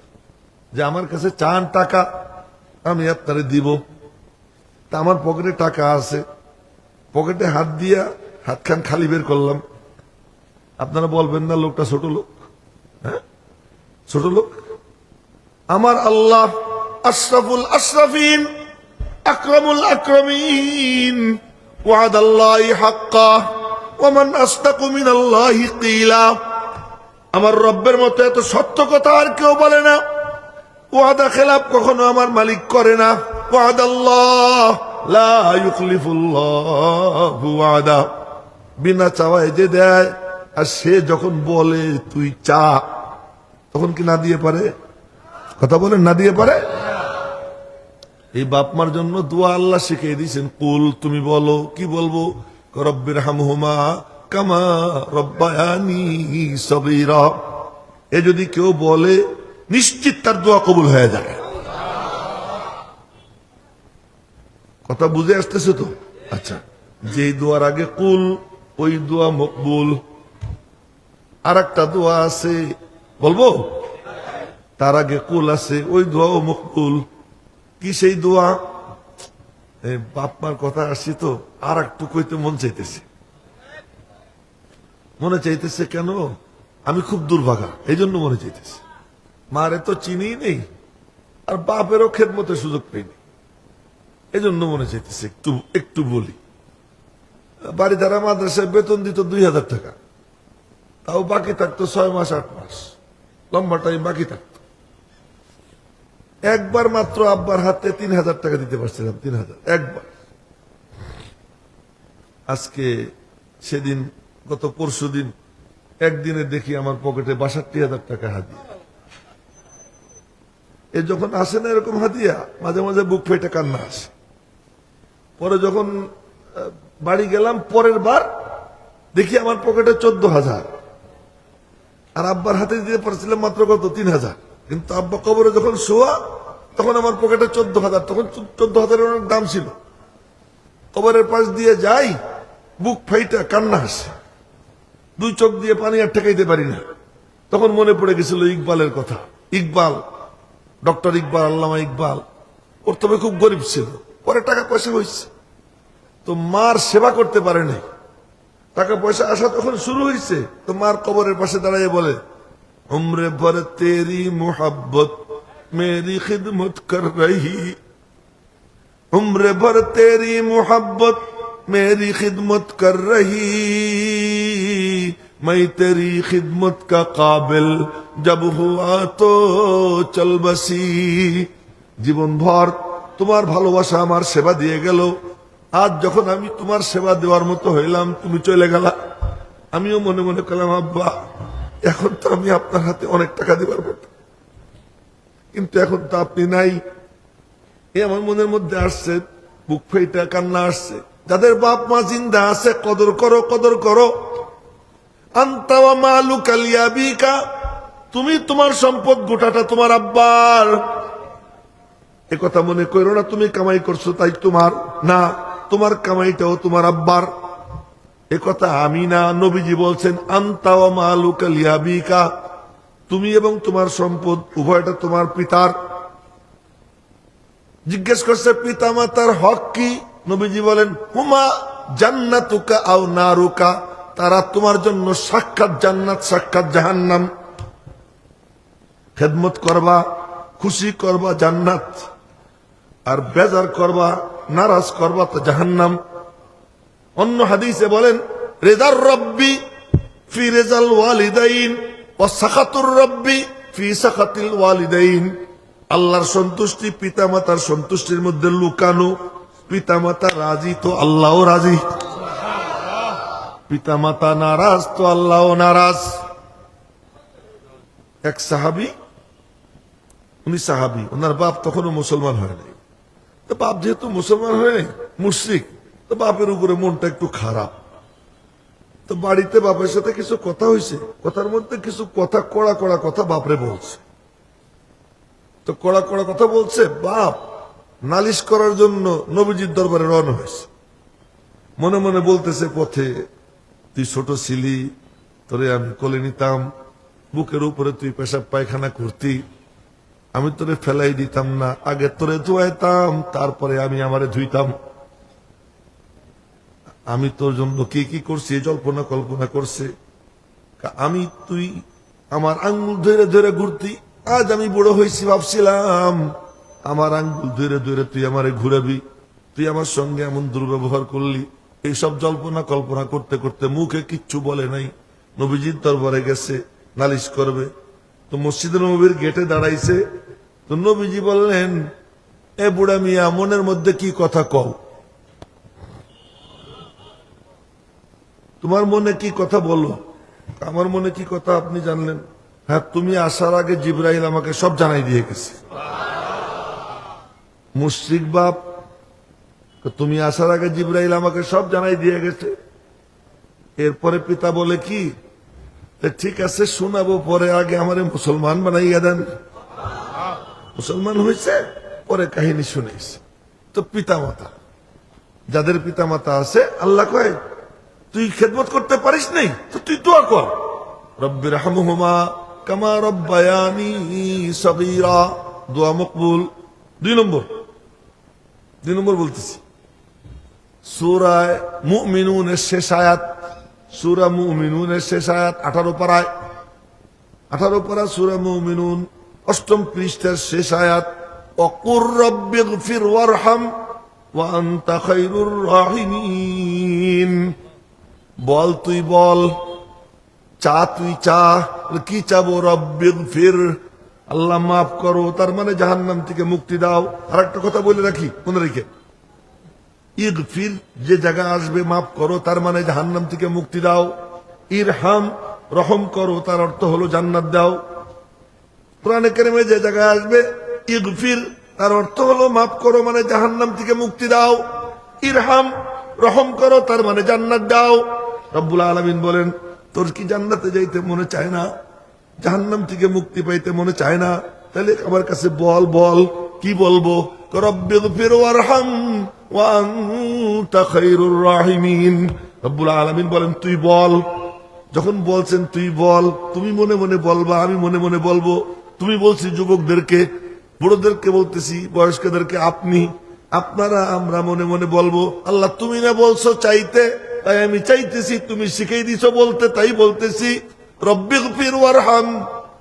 যে আমার কাছে চান টাকা, আমি আপনারে দিব। তা আমার পকেটে টাকা আছে, পকেটে হাত দিয়া হাতখান খালি বের করলাম। আপনারা বলবেন না লোকটা ছোট লোক? হ্যাঁ, ছোট লোক। আমার আল্লাহ আশরাফুল আশরাফিন, আকরামুল আকরামিন, ওয়াদাল্লাহি হাক্কা ওয়া মান আসদাকু মিনাল্লাহি কিলা। আমার রব্বের মতো এত সত্য কথা আর কেউ বলে না। ওয়াদা খেলাপ কখনো আমার মালিক করে না। ওয়াদাল্লাহ লা ইউখলিফুল্লাহু ওয়াদা। বিনা চাওয়ায় যে দেয়, আর সে যখন বলে তুই চা, তখন কি না দিয়ে পারে? কথা বলেন, না দিয়ে পারে? এই বাপ মার জন্য দোয়া আল্লাহ শিখিয়ে দিয়েছেন। কুল, তুমি বলো, কি বলবো? রব্বির হামহুমা কামা রব্বায়ানি সগীরা। এ যদি কেউ বলে নিশ্চিত তার দোয়া কবুল হয়ে যায়। কথা বুঝে আসতেছে তো? আচ্ছা, যে দোয়ার আগে কুল, ওই দোয়া মকবুল। আর একটা দোয়া আছে, বলবো? তার আগে কুল আছে, ওই দোয়াও মকবুল। কি সেই দোয়া? বাপ মার কথা আসছি তো, আর একটু কইতে মন চাইতেছে। মনে চাইতেছে কেন? আমি খুব দুর্ভাগা, এই জন্য মনে চাইতেছে। মারে তো চিনি নেই, আর বাপেরও খেদমতের সুযোগ পাইনি, এই জন্য মনে চাইতেছে একটু একটু বলি। বাড়ি ধারা মাদ্রাসায় বেতন দিত 2000 টাকা, তাও বাকি থাকতো 6 মাস 8 মাস, লম্বা টাইম বাকি থাকতো। একবার মাত্র আব্বার হাতে 3000 টাকা দিতে পারছিলাম, 3000 একবার। আজকে সেদিন গত পরশুদিন একদিনে দেখি আমার পকেটে 62,000 টাকা হাদিয়া। এ যখন আসে না এরকম হাদিয়া, মাঝে মাঝে বুক ফেটে কান্না আসে। পরে যখন বাড়ি গেলাম, পরের বার দেখি আমার পকেটে 14,000, আর আব্বার হাতে দিতে পারছিলাম মাত্র কত 3,000। কিন্তু আব্বা কবরে যখন শোয়া, তখন আমার পকেটে 14,000। তখন 14,000 অনেক দাম ছিল। কবরের পাশ দিয়ে যাই, বুক ফাইটা কান্না আসে, 2 চোখ দিয়ে পানি আর ঠেকাইতে পারি না। তখন মনে পড়ে গেছিল ইকবালের কথা। ইকবাল, ডক্টর ইকবাল, আল্লামা ইকবাল, ওর তবে খুব গরিব ছিল, পরে টাকা পয়সা হয়েছে, তো মার সেবা করতে পারে নাই। টাকা পয়সা আসা তখন শুরু হয়েছে, তো মার কবরের পাশে দাঁড়িয়ে বলে, উমরে ভর তেরি মোহাব্বত মেরি খিদমত কর রহি, উমরে ভর তেরি মোহাব্বত मेरी खिदमत कर रही, मैं तेरी खिदमत का काबिल जब हुआ तो चल बसी। জীবন ভর তোমার ভালোবাসা আমার সেবা দিয়ে গেল, আজ যখন আমি তোমার সেবা দেওয়ার মতো হইলাম, তুমি চলে গেলা। আমিও মনে মনে করলাম, আব্বা এখন তো আমি আপনার হাতে অনেক টাকা দিবার মতো, কিন্তু এখন তো আপনি নাই। এ আমার মনের মধ্যে আসছে, বুক ফেটে কান্না আসছে। যাদের বাপ মা জিন্দা আছে, কদর করো, কদর করো। আনতা ওয়া মালুকা লিয়াবিকা, তুমি তোমার সম্পদ গোটাটা তোমার আব্বার। এ কথা মনে করো না তুমি কামাই করছো তাই তোমার, না, তোমার কামাইটাও তোমার আব্বার। এ কথা আমি না, নবীজি বলছেন, আনতা ওয়া মালুকা লিয়াবিকা, তুমি এবং তোমার সম্পদ উভয়টা তোমার পিতার। জিজ্ঞেস করছে পিতা মাতার হক কি? নবীজি বলেন, হুমা জান্নাতুকা আও নারুকা, তারা তোমার জন্য সাক্ষাৎ জান্নাত সাক্ষাৎ জাহান্নাম। খেদমত করবা, খুশি করবা জান্নাত, আর বেজার করবা, নারাজ করবা তো জাহান্নাম। অন্য হাদিসে বলেন, রেজার রব্বি ফি রেজাল ওয়ালিদাইন ওয়া সাখাতুর রব্বি ফি সাখাতিল ওয়ালিদাইন। আল্লাহর সন্তুষ্টি পিতামাতার সন্তুষ্টির মধ্যে লুকানো। পিতামাতা রাজি তো আল্লাহও রাজি, পিতামাতা নারাজ তো আল্লাহও নারাজ। এক সাহাবী, উনি সাহাবী, ওনার বাপ তখনও মুসলমান হয় নাই। তো বাপ যেহেতু মুসলমান হয় নাই, মুশরিক, তো বাপের উপরে মনটা একটু খারাপ। তো বাড়িতে বাপের সাথে কিছু কথা হয়েছে, কথার মধ্যে কিছু কথা কড়া কড়া কথা বাপরে বলছে। তো কড়া কড়া কথা বলছে, বাপ নালিশ করার জন্য নবীজির দরবারে রওনা হয়েছে। মনে মনে বলতেছে পথে, তুই ছোট ছিলি, তোরে আমি কোলে নিতাম, বুকের উপরে তুই পেশাব পায়খানা করতি, আমি তোরে ফেলাই দিতাম না, আগে তোরে ধুয়াইতাম, তারপরে আমি আমারে ধুইতাম। আমি তোর জন্য কি কি করছি জল্পনা কল্পনা করছে। আমি তুই আমার আঙ্গুল ধরে ধরে ঘুরতি, আজ আমি বুড়ো হয়েছি, ভাবছিলাম আমার আঙ্গুল ধরে ধরে তুই আমারে ঘুরাবি, তুই আমার সঙ্গে এমন দুর্ব্যবহার করলি। এইসব জল্পনা কল্পনা করতে করতে মুখে কিচ্ছু বলে নাই, নবীজির দরবারে গেছে নালিশ করবে। তো মসজিদে নবীর গেটে দাঁড়াইছে, তো নবীজি বললেন, এ বুড়া মিয়া, মনের মধ্যে কি কথা কও, তোমার মনে কি কথা বলো। আমার মনে কি কথা আপনি জানলেন? হ্যাঁ, তুমি আসার আগে জিবরাইল আমাকে সব জানাই দিয়ে গেছে। মুশরিক বাপ, তুমি আসার আগে জিবরাইল আমাকে সব জানাই দিয়ে গেছে। এরপরে পিতা বলে কি, ঠিক আছে শোনাবো, পরে আগে আমারে মুসলমান বানাইয়া দেন। মুসলমান হয়েছে, পরে কাহিনী শুনেছে। তো পিতা মাতা, যাদের পিতা মাতা আছে, আল্লাহ কয় তুই খেদমত করতে পারিস নাই, তো তুই দোয়া কর, রব্বির হামহুমা কামা রব্বায়ানি সগীরা, দোয়া মকবুল। 2 নম্বর বলতেছি, সূরা মুমিনুনের শেষ আয়াত, সূরা মুমিনুনের শেষ আয়াত 18 পারা সূরা মুমিনুন 8ম পৃষ্ঠার শেষ আয়াত, ওয়াকুর রব্বিগফির ওয়ারহাম ওয়া আনতা খায়রুর রাহিমিন। বল, তুই বল, চা তুই চা, কি চাবো, রব্বিগফির, আল্লাহ মাফ করো, তার মানে জাহান্নাম থেকে মুক্তি দাও। আর একটা কথা বলে রাখি, মনে রেখে, ইগফির যে জায়গা আসবে মাফ করো, তার মানে জাহান্নাম থেকে মুক্তি দাও। ইরহাম, রহম করো, তার অর্থ হলো জান্নাত দাও। কোরআনে কারিমে যে জায়গায় আসবে ইগফির, তার অর্থ হলো মাফ করো, মানে জাহান্নাম থেকে মুক্তি দাও। ইরহাম, রহম করো, তার মানে জান্নাত দাও। রব্বুল আলামিন বলেন, তোর কি জান্নাতে যাইতে মনে চায় না, জাহান্নাম থেকে মুক্তি পাইতে মনে চায় না? তাহলে আমার কাছে বল, বল, কি বলবো? রব্বিগফির ওয়ারহাম ওয়া আনতা খায়রুর রাহিমিন। রব্বুল আলামিন বলেন, তুই বল। যখন বলছেন তুই বল, তুমি মনে মনে বলবা, আমি মনে মনে বলবো। তুমি বলছি যুবকদেরকে, বুড়োদেরকে বলতেছি, বয়স্কদেরকে আপনি, আপনারা, আমরা মনে মনে বলবো। আল্লাহ তুমি না বলছো চাইতে, তাই আমি চাইতেছি, তুমি শিখিয়ে দিছো বলতে, তাই বলতেছি। রব্বিগফির ওয়ারহাম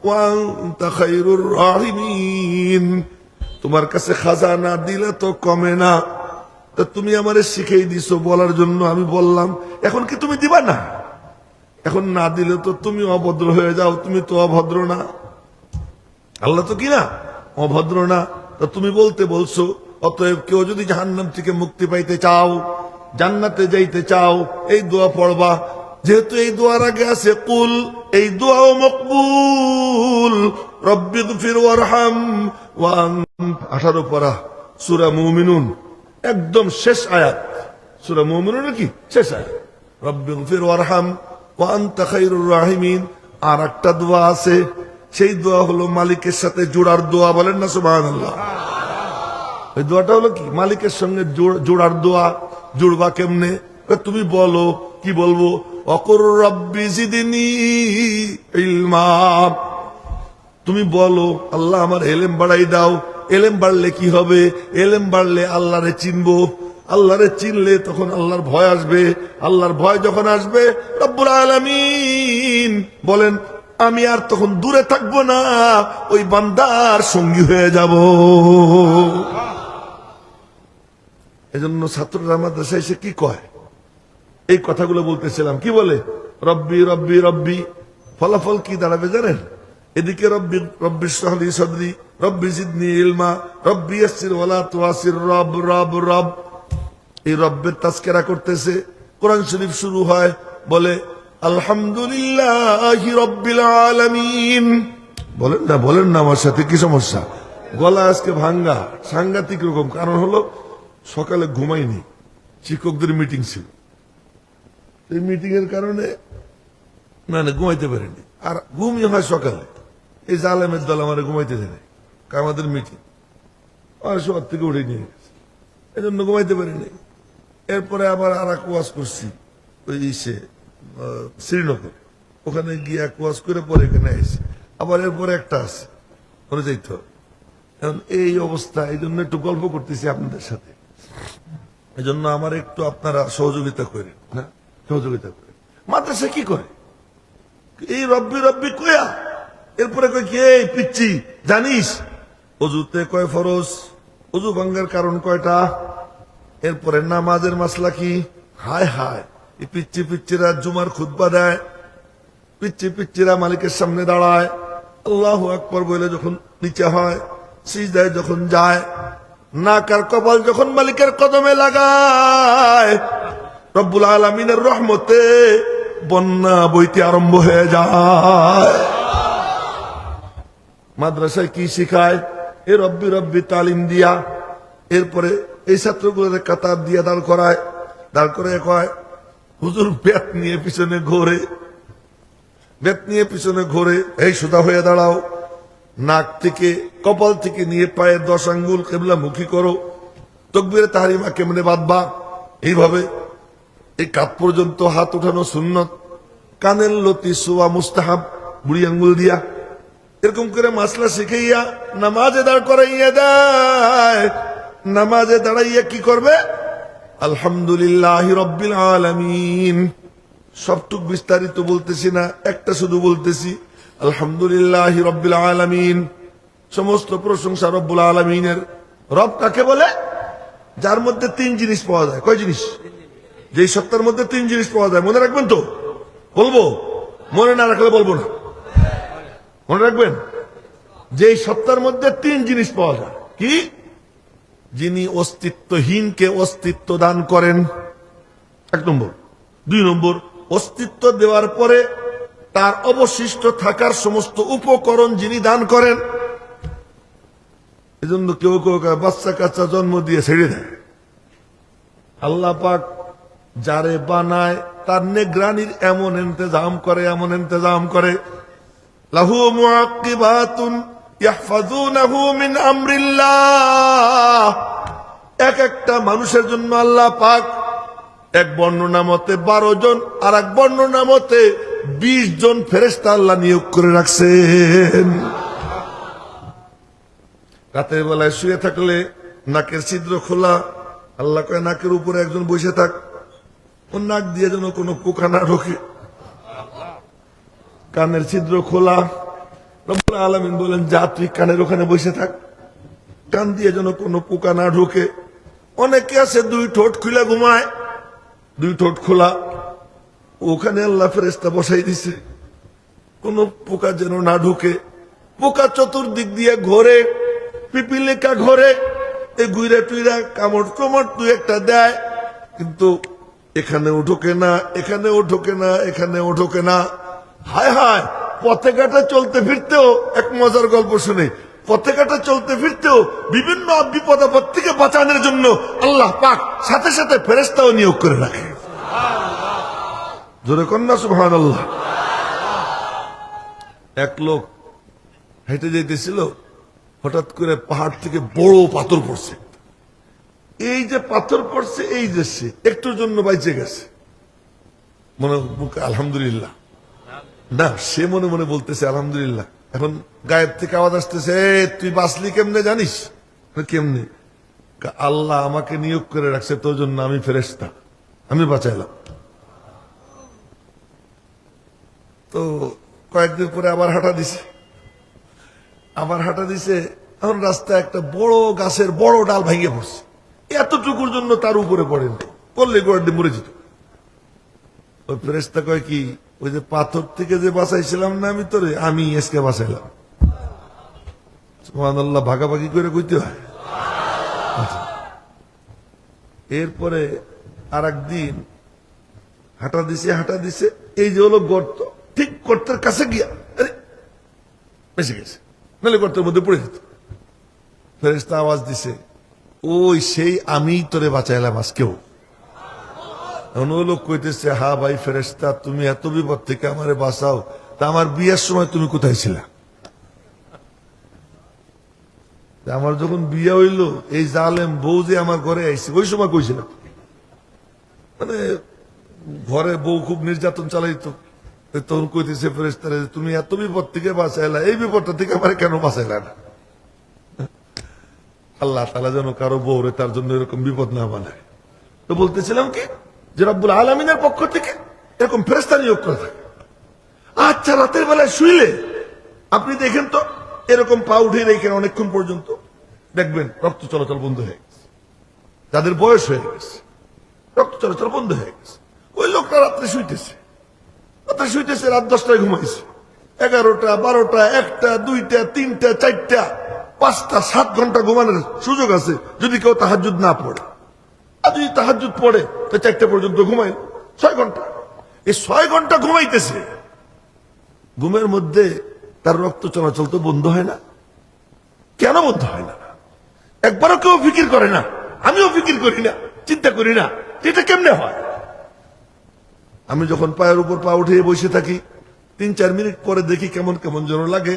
ওয়া আনতা খায়রুর রাহিমিন। তোমার কাছে খাজানা দিলে তো কমে না, তা তুমি আমারে শিখিয়ে দিছো বলার জন্য আমি বললাম, এখন কি তুমি দিবা না? এখন না দিলে তো তুমি অভদ্র হয়ে যাও, তুমি তো অভদ্র না। আল্লাহ তো কি না, অভদ্র না। তা তুমি বলতে বলছো, অতএব কেউ যদি জাহান্নাম থেকে মুক্তি পাইতে চাও, জান্নাতে যাইতে চাও, এই দোয়া পড়বা। যেহেতু এই দোয়ার আগে আছে কুল, এই দোয়াও মকবুল। রব্বিগফির ওয়ারহাম ওয়া আনতা, 18 পারা সূরা মুমিনুন, একদম শেষ আয়াত। সূরা মুমিনুনের কি শেষ আয়াত, রব্বিগফির ওয়ারহাম ওয়া আনতা খায়রুর রাহিমিন। আর একটা দোয়া আছে, সেই দোয়া হলো মালিকের সাথে জোড়ার দোয়া। বলেন না সুবহানাল্লাহ। এই দোয়াটা হলো কি, মালিকের সঙ্গে জোড়ার দোয়া। জুড়বা কেমনে? তুমি বলো, কি বলবো? ওয়াকুর রব্বি জিদনি ইলমা। তুমি বলো, আল্লাহ আমার এলেম বাড়াই দাও। এলেম বাড়লে কি হবে? এলেম বাড়লে আল্লাহরে চিনবো। আল্লাহরে চিনলে তখন আল্লাহর ভয় আসবে। আল্লাহর ভয় যখন আসবে, রব্বুল আলামিন বলেন, আমি আর তখন দূরে থাকবো না, ওই বান্দার সঙ্গী হয়ে যাব। এজন্য ছাত্ররা মাদ্রাসায় এসে কি কয়, এই কথাগুলো বলতেছিলাম, কি বলে? রব্বি রব্বি রব্বি। ফলাফল কি দাঁড়াবে জানেন? এদিকে রব্বি রব্বি ইশরাহলি সাদরি, রব্বি জিদনি ইলমা, রব্বি ইয়াসসির ওয়ালা তুআসির, রব রব রব। এই রব্বের তাজকিরা করতেছে। কোরআন শরীফ শুরু হয়, বলে আলহামদুলিল্লাহি রব্বিল আলামিন। বলেন না, বলেন না, আমার সাথে কি সমস্যা? গলা আজকে ভাঙ্গা, সাংঘাতিক রকম। কারণ হলো সকালে ঘুমাইনি, শিক্ষকদের মিটিং ছিল। এই মিটিং এর কারণে মানে ঘুমাইতে পারিনি। আর ঘুমই হয় সকালে। এই জালেমের দল আমার ঘুমাইতে দেয়, আমাদের মিটিং আর সবার থেকে উঠে নিয়ে গেছে, এই জন্য ঘুমাইতে পারিনি। এরপরে আবার আর এক ওয়াজ করছি, ওই শ্রীনগর, ওখানে গিয়ে ওয়াজ করে পরে এখানে আইসি, আবার এরপরে একটা আছে ওখানে যাইতে হবে। এখন এই অবস্থা, এই জন্য একটু গল্প করতেছি আপনাদের সাথে। এই জন্য আমার একটু আপনারা সহযোগিতা করেন, না সহযোগিতা করেন। মাদ্রাসা কি করে এই রব্বি রব্বি কয়া, এরপরে কয় কি এই পিচ্ছি জানিস অজুতে কয় ফরজ, অজু ভাঙ্গার কারণ কয়টা, এরপরে নামাজের মাসলা কি। হায় হায়, এই পিচ্ছি পিচ্ছিরা জুমার খুতবা দেয়, পিচ্ছি পিচ্ছিরা মালিকের সামনে দাঁড়ায়, আল্লাহু আকবার বলে যখন নিচে হয়, সিজদায় যখন যায়, নাক আর কপাল যখন মালিকের কদমে লাগায়, রব্বুল আলামিনের রহমতে বন্যা বইতে আরম্ভ হয়ে যায়। মাদ্রাসায় কি শিখায়, এ রব্বি রব্বি তালিম দিয়া, এরপরে এই ছাত্রগুলোর কাতার দিয়া দাঁড় করায়, দাঁড় করে কয় হুজুর বেত নিয়ে পিছনে ঘোরে, বেত নিয়ে পিছনে ঘোরে, এই সোজা হয়ে দাঁড়াও, নাক থেকে কপাল থেকে নিয়ে পায়ের 10 আঙ্গুল কেবলা মুখী করো, তাকবীরে তাহরিমা কেমনে বাঁধবা, এইভাবে এই কাপ পর্যন্ত হাত উঠানো সুন্নত, কানের লতি সোয়া মুস্তাহাব বুড়ি আঙ্গুল দিয়া, এরকম করে মাসলা শিখাইয়া নামাজে দাঁড় করাইয়া দেয়। নামাজে দাঁড়াইয়া কি করবে, আলহামদুলিল্লাহ রব্বিল আলামিন। সবটুক বিস্তারিত বলতেছি না, একটা শুধু বলতেছি, আলহামদুলিল্লাহ রব্বিল আলামিন। সমস্ত প্রশংসা রব্বুল আলামিনের। রব কাকে বলে, যার মধ্যে 3 জিনিস পাওয়া যায়। কয় জিনিস, যেই সত্তার মধ্যে 3 জিনিস পাওয়া যায়। মনে রাখবেন তো, বলবো, মনে না রাখলে বলবো না, মনে রাখবেন। যেই সত্তার মধ্যে 3 জিনিস পাওয়া যায়, কি, যিনি অস্তিত্বহীনকে অস্তিত্ব দান করেন, 1 নম্বর। 2 নম্বর, অস্তিত্ব দেওয়ার পরে তার অবশিষ্ট থাকার সমস্ত উপকরণ যিনি দান করেন। এজন্য কেউ কেউ বাচ্চা কাচ্চা জন্ম দিয়ে ছেড়ে দেয়। আল্লাহ পাক যারে বানায় তার নিগরানির এমন ইন্তজাম করে, এমন ইন্তজাম করে, লাহু মুআক্কিবাতুন ইয়াহফাযুনাহু মিন আমরিল্লাহ। এক একটা মানুষের জন্য আল্লাহ পাক, এক বর্ণনা মতে 12 জন, আর এক বর্ণনা মতে 20 জন ফেরেশতা আল্লাহ নিয়োগ করে রাখছেন। রাতের বেলায় শুয়ে থাকলে নাকের ছিদ্র খোলা, আল্লাহ কয় নাকের উপরে একজন বসে থাক, ওর নাক দিয়ে যেন কোনো পোকা না ঢোকে। কানের ছিদ্র খোলা, রব্বুল আলামিন বলেন যা তুই কানের ওখানে বসে থাক, কান দিয়ে যেন কোনো পোকা না ঢোকে। অনেকে আছে 2 ঠোঁট খুলে ঘুমায়, 2 ঠোঁট খোলা, ওখানে আল্লাহ ফেরেশতা বসাই দিছে, কোনো পোকা যেন না ঢুকে। পোকা চতুর্দিক দিয়ে ঘোরে, পিপিলিকা ঘোরে, এই গুইরা টুইরা কামড় কমড় 2-1টা দেয়, কিন্তু এখানেও ঢোকে না, এখানেও ঢোকে না, এখানেও ঢোকে না। হায় হায়, পথে ঘাটে চলতে ফিরতেও এক মজার গল্প শুনে, পথে ঘাটে চলতে ফিরতেও বিভিন্ন বিপদ আপদ থেকে বাঁচানোর জন্য আল্লাহ পাক সাথে সাথে ফেরেশতাও নিয়োগ করে রাখে। জোরে কন্যা সুবহানাল্লাহ। এক লোক হেঁটে যেতেছিল, হঠাৎ করে পাহাড় থেকে বড় পাথর পড়ছে। এই যে পাথর পড়ছে, এই যে সে একটুর জন্য বাইচে গেছে, মনে আলহামদুলিল্লাহ না, সে মনে মনে বলতেছে আলহামদুলিল্লাহ। এখন গায়েব থেকে আওয়াজ আসতেছে, তুই বাঁচলি কেমনে জানিস? কেমনে? আল্লাহ আমাকে নিয়োগ করে রাখছে তোর জন্য, আমি ফেরেশতা, আমি বাঁচাইলাম। তো কয়েকদিন পরে আবার হাঁটা দিছে, আবার হাঁটা দিছে। এখন রাস্তায় একটা বড় গাছের বড় ডাল ভেঙে পড়ছে, এতটুকুর জন্য তার উপরে পড়েনি, পড়লে গোড়া দিয়ে মরে যেত। ওই ফেরেশতা কয় কি, ওই যে পাথর থেকে যে বাঁচাইছিলাম না আমি তোরে, আমি এসকে বাঁচাইলাম। সুবহানাল্লাহ, ভাগাভাগি করে কইতে হয়। এরপরে আর একদিন হাঁটা দিছে, এই যে হলো গর্ত, ঠিক গর্তের কাছে গিয়া বেঁচে গেছে, নাহলে গর্তের মধ্যে পড়ে যেত। ফেরেশতা আওয়াজ দিছে, ওই সেই আমি তোরে বাঁচাইলাম আজকেও। অন্য লোক কইতেছে, হা ভাই ফেরেশতা, তুমি এত বিপদ থেকে আমারে বাঁচাও, তা আমার বিয়ের সময় তুমি কোথায় ছিলা? আমার যখন বিয়ে হইল, এই জালেম বউ যে আমার ঘরে আইছে, ওই সময় কইছিলাম। মানে ঘরে বউ খুব নির্যাতন চালাইতো, তখন কইতেছে ফেরেশতারা, তুমি এত বিপদ থেকে বাঁচাইলা, এই বিপদটা থেকে আমার কেন বাঁচাইলা না? আল্লাহ তাআলা যেন কারো বউরে তার জন্য এরকম বিপদ না বানায়। তো বলতেছিলাম কি, যে রব্বুল আলামিনের পক্ষ থেকে এরকম ফেরেশতা নিয়োগ করে থাকে। আচ্ছা, রাতের বেলায় শুইলে আপনি দেখেন তো, এরকম পা উঠিয়ে রেখেন অনেকক্ষণ পর্যন্ত, দেখবেন রক্ত চলাচল বন্ধ হয়ে গেছে। যাদের বয়স হয়ে গেছে, রক্ত চলাচল বন্ধ হয়ে গেছে। ওই লোকটা রাত্রে শুইতেছে, রাত 10টায় ঘুমাইছে, 11টা 12টা 1টা 2টা 3টা 4টা 5টা 7 ঘন্টা ঘুমানোর সুযোগ আছে যদি কেউ তাহাজ্জুদ না পড়ে। আর যদি তাহাজ্জুদ পড়ে তো 4টা পর্যন্ত ঘুমায়, 6 ঘন্টা। এই 6 ঘন্টা ঘুমাইতেছে, ঘুমের মধ্যে তার রক্ত চলাচল তো বন্ধ হয় না। কেন বন্ধ হয় না? একবারও কেউ ফিকির করে না, আমিও ফিকির করি না, চিন্তা করি না এটা কেমনে হয়। আমি যখন পায়ের উপর পা উঠিয়ে বসে থাকি, 3-4 মিনিট পরে দেখি কেমন কেমন যেন লাগে,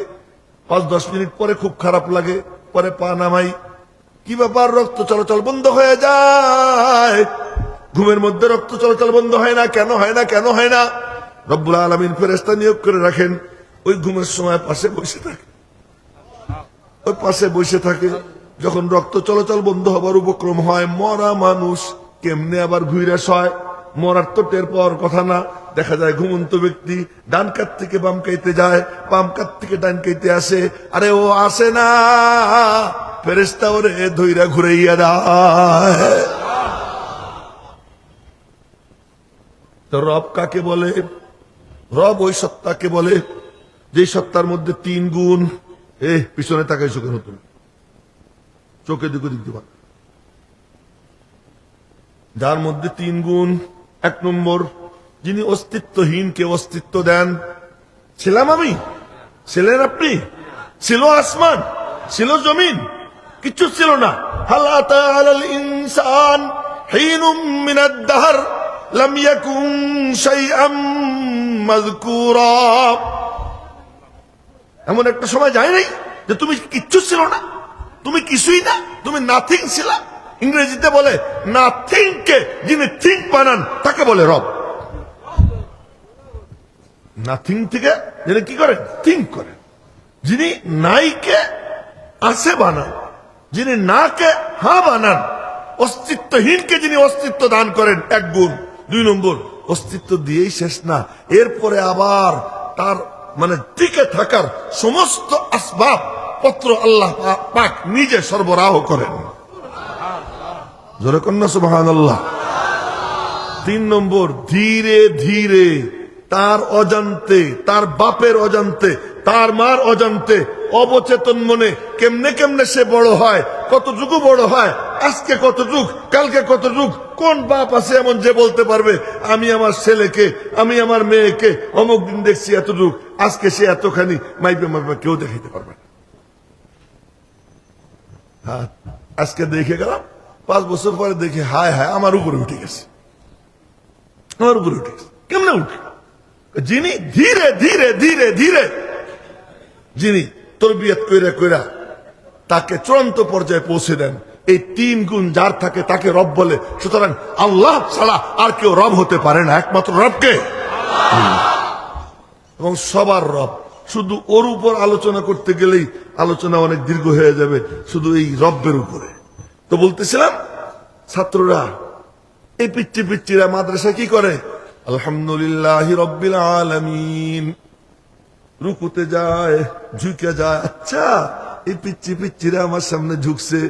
5-10 মিনিট পরে খুব খারাপ লাগে, পরে পা নামাই, কি ব্যাপার, রক্ত চলাচল বন্ধ হয়ে যায়। ঘুমের মধ্যে রক্ত চলাচল বন্ধ হয় না, কেন হয় না, কেন হয় না? রব্বুল আলামিন ফেরেশতা নিয়োগ করে রাখেন, ওই ঘুমের সময় পাশে বসে থাকে, ওই পাশে বসে থাকে। যখন রক্ত চলাচল বন্ধ হবার উপক্রম হয়, মরা মানুষ কেমনে আবার ঘুরে শয়? মরার তো টের পাওয়ার কথা না। দেখা যায় ঘুমন্ত ব্যক্তি ডান কাত থেকে বাম কাইতে যায়, বাম কাত থেকে ডান কাইতে আসে। আরে ও আসে না, ফেরেশতা ওরে ধইরা ঘুরাইয়া দেয়। তো রব কাকে বলে? রব ওই সত্তাকে বলে যে সত্তার মধ্যে 3 গুণ। পিছনে তাকাইছো কেন তুমি? চোখে দিকে দিবা। যার মধ্যে 3 গুণ। 1 নম্বর, যিনি অস্তিত্বহীনকে অস্তিত্ব দেন। ছিলাম আমি, ছিলেন আপনি, ছিল আসমান, ছিল জমিন, কিছু ছিল না। হাল আতা আলাল ইনসান হিনুম মিনাদ দাহর লাম ইয়াকুন শাইআম মাযকুরা। এমন একটা সময় যায় নাই যে তুমি কিচ্ছু ছিল না, তুমি কিছুই না, তুমি নাথিং ছিলা। ইংরেজিতে বলে নাথিং কে যিনি থিঙ্ক বানান তাকে বলে রব। নাথিং থেকে যিনি কি করেন? থিঙ্ক করেন। যিনি নাইকে আছে বানান, যিনি না কে হা বানান, অস্তিত্বহীনকে যিনি অস্তিত্ব দান করেন, 1 গুণ। 2 নম্বর, অস্তিত্ব দিয়েই শেষ না, এরপরে আবার তার মানে টিকে থাকার সমস্ত আসবাব পত্র আল্লাহ পাক নিজে সরবরাহ করেন। জোরে কন্যা সুবহানাল্লাহ। 3 নম্বর, ধীরে ধীরে তার অজান্তে, তার বাপের অজান্তে, তার মার অজান্তে, অবচেতন মনে কেমনে কেমনে সে বড় হয়, কতটুকু বড় হয়, আজকে কতটুক, কালকে কতটুক। কোন বাপ আছে এমন যে বলতে পারবে আমি আমার ছেলেকে, আমি আমার মেয়েকে অমুক দিন দেখছি এতটুক, আজকে সে এতখানি, মাইপে মাইপে কেউ দেখাইতে পারবে না। হ্যাঁ, আজকে দেখে গেলাম, 5 বছর পরে দেখে হায় হায় আমার উপরে উঠে গেছে, আমার উপরে উঠে গেছে। কেমনে উঠে? যিনি ধীরে ধীরে ধীরে ধীরে যিনি তরবিয়ত কইরা কইরা তাকে চূড়ান্ত পর্যায়ে পৌঁছে দেন, এই 3 গুণ যার থাকে তাকে রব বলে। সুতরাং আল্লাহ ছাড়া আর কেউ রব হতে পারে না, একমাত্র রবকে। এবং সবার রব। শুধু ওর উপর আলোচনা করতে গেলেই আলোচনা অনেক দীর্ঘ হয়ে যাবে, শুধু এই রব্বের উপরে। তো বলতেছিলাম, ছাত্ররা এই পিচ্চি পিচ্চিরা মাদ্রাসা কি করে? আলহামদুলিল্লাহি রাব্বিল আলামিন, রুকুতে যায়, ঝুঁকে যায়। আচ্ছা, এই পিচ্চি পিচ্চিরা আমার সামনে ঝুঁকছে,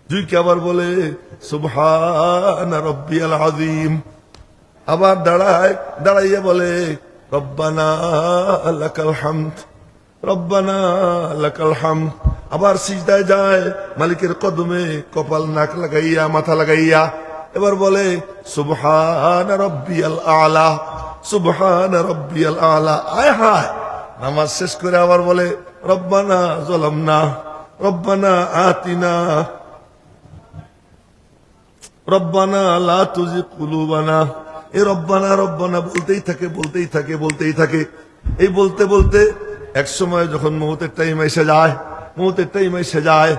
ঝুঁকে আবার বলে সুবহানা রাব্বিয়াল আযীম। আবার দাঁড়ায়, দাঁড়াইয়া বলে রব্বানা লাকাল হামদ, রব্বানা লাকাল হামদ। আবার সিজদায় যায়, মালিকের কদমে কপাল নাক লাগাইয়া, মাথা লাগাইয়া এবার বলে সুবহানা রাব্বিয়াল আলা, সুবহানা রাব্বিয়াল আলা। আয় হায়, নামাজ শেষ করে আবার বলে রব্বানা যালামনা, রব্বানা আতিনা, রব্বানা লা তুজিগ কুলুবানা। এই রব্বানা রব্বানা বলতেই থাকে, বলতেই থাকে, বলতেই থাকে। এই বলতে বলতে এক সময় যখন মৌতের টাইম এসে যায়, মৌতের টাইম এসে যায়,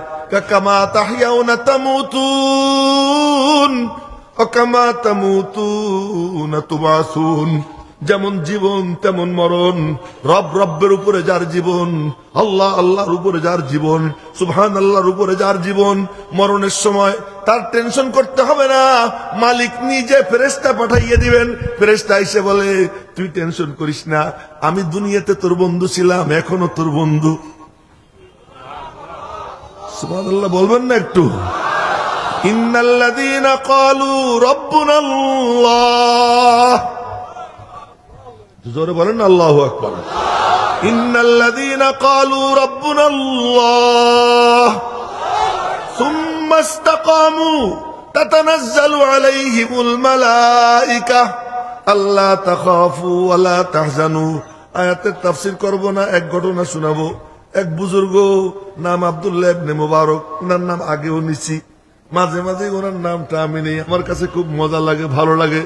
কামা তাহইয়াউনা তামুতুন ওয়াকামা তামুতুনা তুবাসুন, যেমন জীবন তেমন মরণ। রবের উপরে যার জীবন, আল্লাহর উপরে যার জীবন, সুবহানাল্লাহর উপরে যার জীবন, মরণের সময় তার টেনশন করতে হবে না। মালিক নিজে ফেরেশতা পাঠাইয়ে দিবেন। ফেরেশতা এসে বলে, তুই টেনশন করিস না, আমি দুনিয়াতে তোর বন্ধু ছিলাম, এখনো তোর বন্ধু। সুবহানাল্লাহ বলবেন না একটু? ইন্নাল্লাযীনা ক্বালু রাব্বুনাল্লাহ, জোরে বলেন আল্লাহু আকবার। ইন্নাল্লাযীনা ক্বালু রাব্বুনাল্লাহ সুম্মা ইসতাকামু তাতানাজ্জালু আলাইহিমুল মালায়েকা আল্লা তাখাফু ওয়া লা তাহজানু। আয়াতের তাফসীর করব না, এক ঘটনা শোনাবো। এক বুজুর্গ, নাম আব্দুল্লাহ ইবনে মুবারক, ওনার নাম আগেও নিছি, মাঝে মাঝে ওনার নামটা আমি নেই, আমার কাছে খুব মজা লাগে, ভালো লাগে।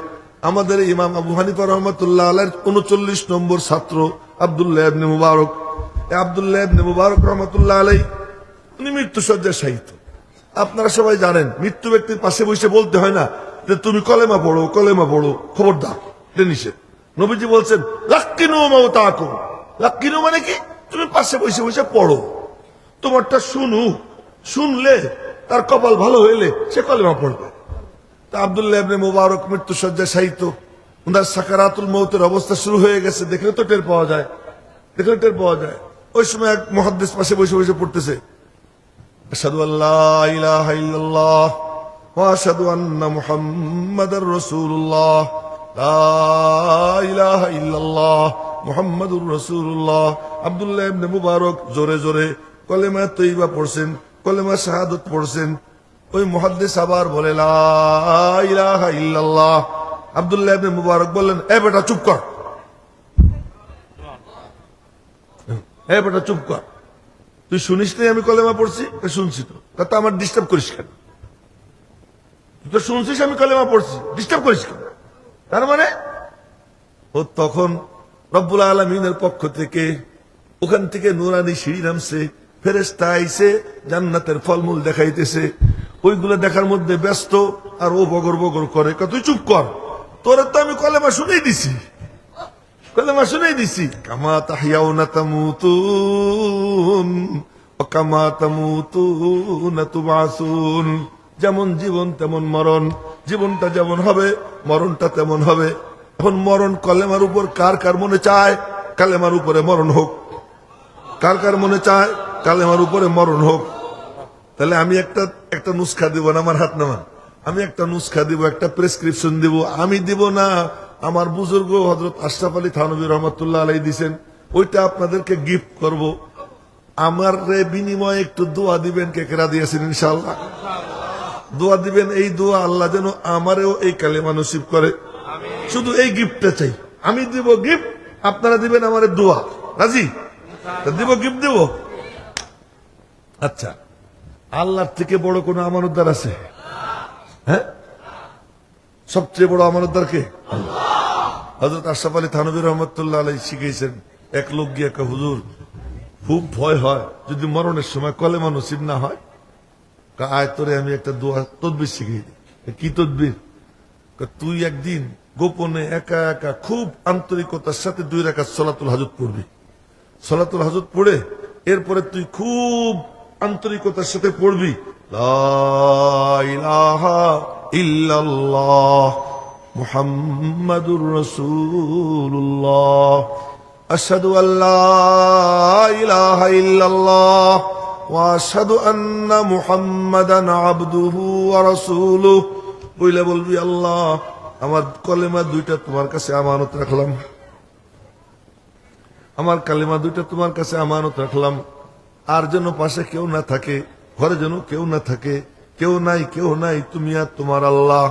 আমাদের ইমাম আবু হানিফা রহমাতুল্লাহ আলাইহির 39 নম্বর ছাত্র আব্দুল্লাহ ইবনে মুবারক। আব্দুল্লাহ ইবনে মুবারক রহমাতুল্লাহ আলাইহি উনি মৃত্যুশয্যায় শায়িত। আপনারা সবাই জানেন, মৃত্যু ব্যক্তির পাশে বসে বলতে হয় না যে তুমি কলেমা পড়ো, কলেমা পড়ো, খবরদার, এটা নিষেধ। নবীজি বলছেন লাক্কিনু মাউতাকুম। লাক্কিনু মানে কি? তুমি পাশে বসে বসে পড়ো, তোমারটা শুনলে তার কপাল ভালো হইলে সে কলেমা পড়বে। তা আব্দুল্লাহ ইবনে মুবারক মৃত্যুশয্যায় শায়িত, ওনার সাকারাতুল মউতের অবস্থা শুরু হয়ে গেছে, দেখলে তো টের পাওয়া যায়, ওই সময় এক মুহাদ্দিস পাশে বসে বসে পড়তেছে, আশহাদু আল্লা ইলাহা ইল্লাল্লাহ ওয়া আশহাদু আন্না মুহাম্মাদার রাসূলুল্লাহ, লা ইলাহা ইল্লাল্লাহ মুহাম্মাদুর রাসূলুল্লাহ। আব্দুল্লাহ ইবনে মুবারক জোরে জোরে কলেমা তৈয়বা পড়ছেন, কলেমা শাহাদাত পড়ছেন। ওই মুহাদ্দিস আবার বলে লা ইলাহা ইল্লাল্লাহ। আব্দুল্লাহ ইবনে মুবারক বললেন, এ বেটা চুপ কর, এ বেটা চুপ কর, তুই শুনিস নি আমি কলেমা পড়ছি? শুনছি তো, তা আমার ডিস্টার্ব করিস কেন? তুই তো শুনছিস আমি কলেমা পড়ছি, ডিস্টার্ব করিস কেন? তার মানে ও তখন রব্বুল আলামিনের পক্ষ থেকে ওখান থেকে নূরানি সিঁড়ি নামছে, ফেরেশতা আইছে জান্নাতের ফলমূল দেখাইতেছে, ওইগুলো দেখার মধ্যে ব্যস্ত, আর ও বগর বগর করে, তুই চুপ কর, তোরে তো আমি কলেমা শুনেই দিছি, কলেমা শুনেই দিছি। কামা তাহইয়াউনা তামুতুন ওয়া কামা তামুতুনা তুবাসুন, যেমন জীবন তেমন মরণ, জীবনটা যেমন হবে মরণটা তেমন হবে। এখন মরণ কলেমার উপর কার কার মনে চায় কালেমার উপরে মরণ হোক? কার কার মনে চায় কালেমার উপরে মরণ হোক? তাহলে আমি একটা নুসখা দিব না, আমার হাত নামান, আমি একটা নুসখা দিব, একটা প্রেসক্রিপশন দিব। আমি দিব না, আমার বুজুর্গ হযরত আশরাফ আলী থানভী রহমাতুল্লাহ আলাইহি দিবেন, ওইটা আপনাদেরকে গিফট করব। আমার বিনিময়ে একটু দোয়া দিবেন, কে কেরা দিয়েছেন ইনশাআল্লাহ? দোয়া দিবেন, এই দোয়া আল্লাহ যেন আমারেও এই কালেমা নসিব করে। শুধু এই গিফটটা চাই, আমি দিব গিফট, আপনারা দিবেন আমার দোয়া। রাজি? দিব, গিফট দিব। আচ্ছা, আল্লাহর থেকে বড় কোন আমানতদার আছে? হ্যাঁ, সবচেয়ে বড় আমানতদার কে? হযরত আশরাফ আলী থানভী রহমাতুল্লাহ আলাইহি শিখিয়েছেন, এক লোক গিয়ে কে হুজুর খুব ভয় হয় যদি মরণের সময় কলেমা নসিব না হয়, আয় তোরে আমি একটা দোয়া তদবির শিখিয়ে দিই। কি তদবির? তুই একদিন গোপনে একা একা খুব আন্তরিকতার সাথে 2 রাকাত সালাতুল হাজত পড়বি। সালাতুল হাজত পড়ে এরপরে তুই খুব আন্তরিকতার সাথে পড়বি, লা ইলাহা ইল্লাল্লাহ মুহাম্মাদুর রাসূলুল্লাহ, আশহাদু আল্লা ইলাহা ইল্লাল্লাহ ওয়া আশহাদু আন্না মুহাম্মাদান আবদুহু ওয়া রাসূলুহু। বইলে বলবি, আল্লাহ আমার কলেমা 2টা তোমার কাছে আমানত রাখলাম, আমার কালেমা 2টা তোমার কাছে আমানত রাখলাম। আর যেন পাশে কেউ না থাকে, ঘরে যেন কেউ না থাকে, কেউ নাই, তুমি আর তোমার আল্লাহ।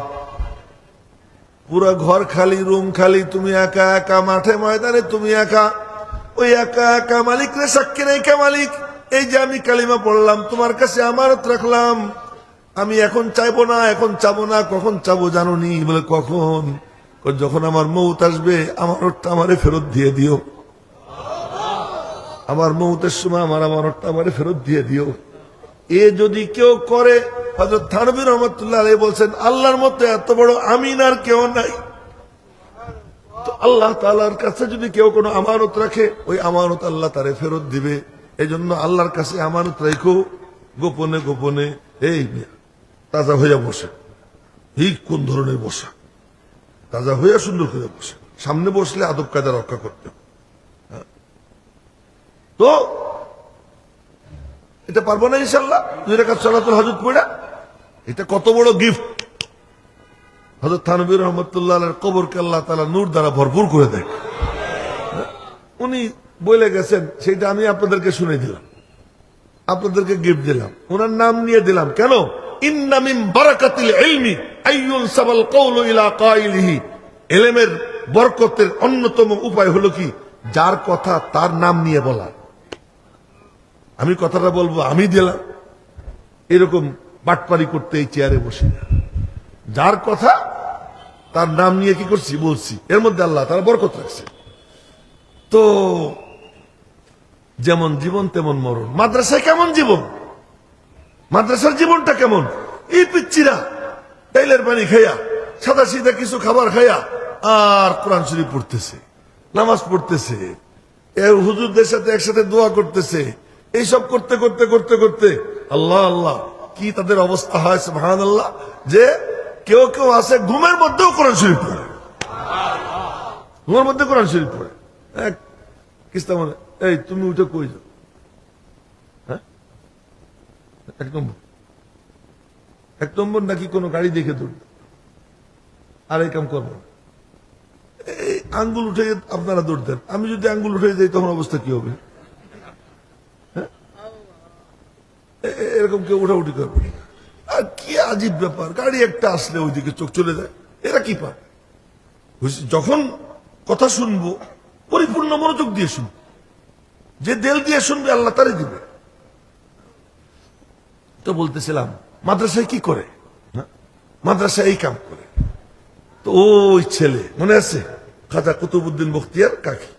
পুরো ঘর খালি, রুম খালি, তুমি একা একা, মাঠে ময়দানে তুমি একা। ওই একা একা মালিক রে সাক্ষী রেখে, মালিক এই যে আমি কালিমা পড়লাম, তোমার কাছে আমানত রাখলাম, আমি এখন চাইবো না, এখন চাবো না, কখন চাবো জানো নি? বলে কখন? যখন আমার মৌত আসবে আমানতটা আমারে ফেরত দিয়ে দিও, আমার মৌতের সময় আমার আমানতটা আমারে ফেরত দিয়ে দিও। এ যদি কেউ করে হযরত থানভী রহমাতুল্লাহ আলাইহি বলছেন আল্লাহর মতো এত বড় আমিন আর কেউ নাই। তো আল্লাহ তাআলার কাছে যদি কেউ কোনো আমানত রাখে ওই আমানত আল্লাহ তারে ফেরত দিবে। এই জন্য আল্লাহর কাছে আমানত রাখো, গোপনে গোপনে এই তাজা হইয়া বসে। এই কোন ধরনের বসা? তাজা হইয়া সুন্দর করে বসে, সামনে বসলে আদব কায়দা রক্ষা করতে হবে। তো এটা পারবো না ইনশাল্লাহ 2 রাকাত সালাতুল হাজত পড়া। এটা কত বড় গিফট! হযরত থানভী রহমাতুল্লাহ আলাইহির কবরকে আল্লাহ তাআলা নূর দ্বারা ভরপুর করে দেয়। উনি বলে গেছেন, সেটা আমি আপনাদেরকে শুনে দিলাম, আপনাদেরকে গিফট দিলাম, ওনার নাম নিয়ে দিলাম। কেন? ইন্না মিন বারাকাতিল ইলমি আইয়ুনসাবাল কওলু ইলা কাইলিহি। ইলমের বরকতের অন্যতম উপায় হলো কি, যার কথা তার নাম নিয়ে বলা। আমি কথাটা বলবো, আমি দিলাম, এরকম বাটপারি করতে এই চেয়ারে বসি না। যার কথা তার নাম নিয়ে কি করছি, বলছি, এর মধ্যে আল্লাহ তারা বরকত রাখছে। তো যেমন জীবন তেমন মরণ। মাদ্রাসায় কেমন জীবন? মাদ্রাসার জীবনটা কেমন? এই পিচ্চিরা তেলের পানি খাইয়া, সাদা সিধা কিছু খাবার খাইয়া আর কোরআন শরীফ পড়তেছে, নামাজ পড়তেছে, হুজুরদের সাথে একসাথে দোয়া করতেছে। এইসব করতে করতে করতে করতে আল্লাহ আল্লাহ কি তাদের অবস্থা হয়, সুবহানাল্লাহ। যে কেউ কেউ আছে ঘুমের মধ্যেও কোরআন শরীফ পড়ে, ঘুমের মধ্যে কোরআন শরীফ পড়ে। কিস্তা মনে, এই তুমি উঠে কই যাও? হ্যাঁ, 1 নম্বর নাকি কোনো গাড়ি দেখে দৌড়, আর এই কাম করবো না। এই আঙ্গুল উঠে আপনারা দৌড় দেন, আমি যদি আঙ্গুল উঠে যাই তখন অবস্থা কি হবে? এরকম কেউ উঠাউঠি করবে। আর কি আজীব ব্যাপার, গাড়ি একটা আসলে ওইদিকে চোখ চলে যায়। এরা কি পারে? যখন কথা শুনবো পরিপূর্ণ মনোযোগ দিয়ে শুনবো, যে দেল দিয়ে শুনবে আল্লাহ তারই দিবে। তো বলতেছিলাম মাদ্রাসায় কি করে? মাদ্রাসায় এই কাম করে। তো ওই ছেলে মনে আছে, খাজা কুতুবউদ্দিন বখতিয়ার কাকি,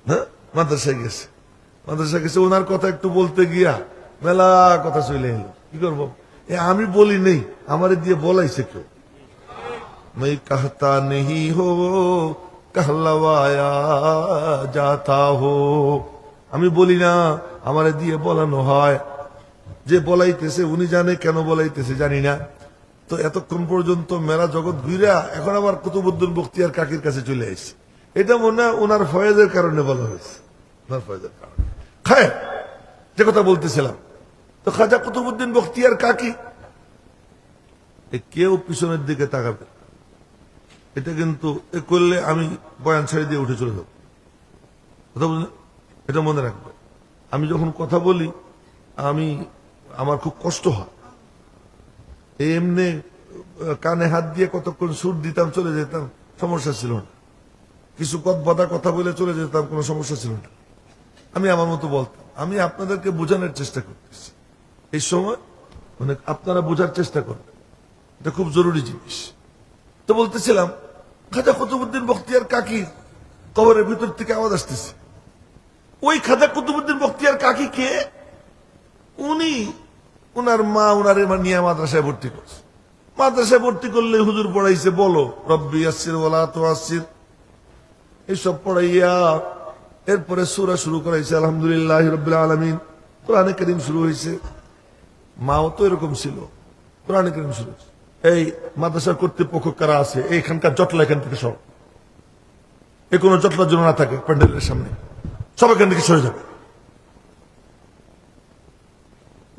হ্যাঁ, মাদ্রাসায় গেছে। মাদ্রাসায় গেছে, ওনার কথা একটু বলতে গিয়া মেলা কথা চলে এলো। কি করবো, আমি বলি নেই, আমারে দিয়ে বলাইছে কেউ। मैं कहता नहीं हो कहलवाया जाता हो। আমি বলি না, আমারে দিয়ে বলানো হয়। যে বলাইতেছে উনি জানে কেন বলাইতেছে, জানি না। তো এতক্ষণ পর্যন্ত মেলা জগৎ ঘুরা এখন আবার কুতুবউদ্দিন বখতিয়ার কাকির কাছে চলে আসছে। এটা মনে হয় ওনার ফয়েজের কারণে বলা হয়েছে, ওনার ফয়েজের কারণে। খায় যে কথা বলতেছিলাম, তো খাজা কুতুবউদ্দিন বখতিয়ার কাকি, কেউ পিছনের দিকে তাকাবে, এটা কিন্তু এ করলে আমি বয়ান ছেড়ে দিয়ে উঠে চলে যাব। কথা বুঝলেন? এটা মনে রাখবে। আমি যখন কথা বলি আমার খুব কষ্ট হয়। এমনি কানে হাত দিয়ে কতক্ষণ সুর দিতাম, চলে যেতাম, সমস্যা ছিল না। কিছু বাধা কথা বলে চলে যেতাম, কোনো সমস্যা ছিল না। আমি আমার মতো বলতাম। আমি আপনাদেরকে বোঝানোর চেষ্টা করতেছি। এই সময় মানে আপনারা বোঝার চেষ্টা করবেন, এটা খুব জরুরি জিনিস। তো বলতেছিলাম খাজা কুতুবউদ্দিন বখতিয়ার কাকির কবরের ভিতর থেকে আওয়াজ আসতেছে। ওই খাজা কুতুবউদ্দিন বখতিয়ার কাকি কে? উনি ওনার মা ওনার নিয়ে মাদ্রাসায় ভর্তি করছে। মাদ্রাসায় ভর্তি করলে হুজুর পড়াইছে, বলো রব্বি ইয়াসসির ওয়ালা তুআসসির, এইসব পড়াইয়া এরপরে সূরা শুরু করাইছে আলহামদুলিল্লাহি রাব্বিল আলামিন। কোরআনে কারীম শুরু হয়েছে। মাও তো এরকম ছিল, কোরআনে কারীম শুরু হয়েছে। এই মাদ্রাসার কর্তৃপক্ষ কারা আছে, এইখানকার জটলা এখান থেকে সব, এ কোনো জটলার জন্য না থাকে প্যান্ডেলের সামনে, সব এখান থেকে সরে যাবে।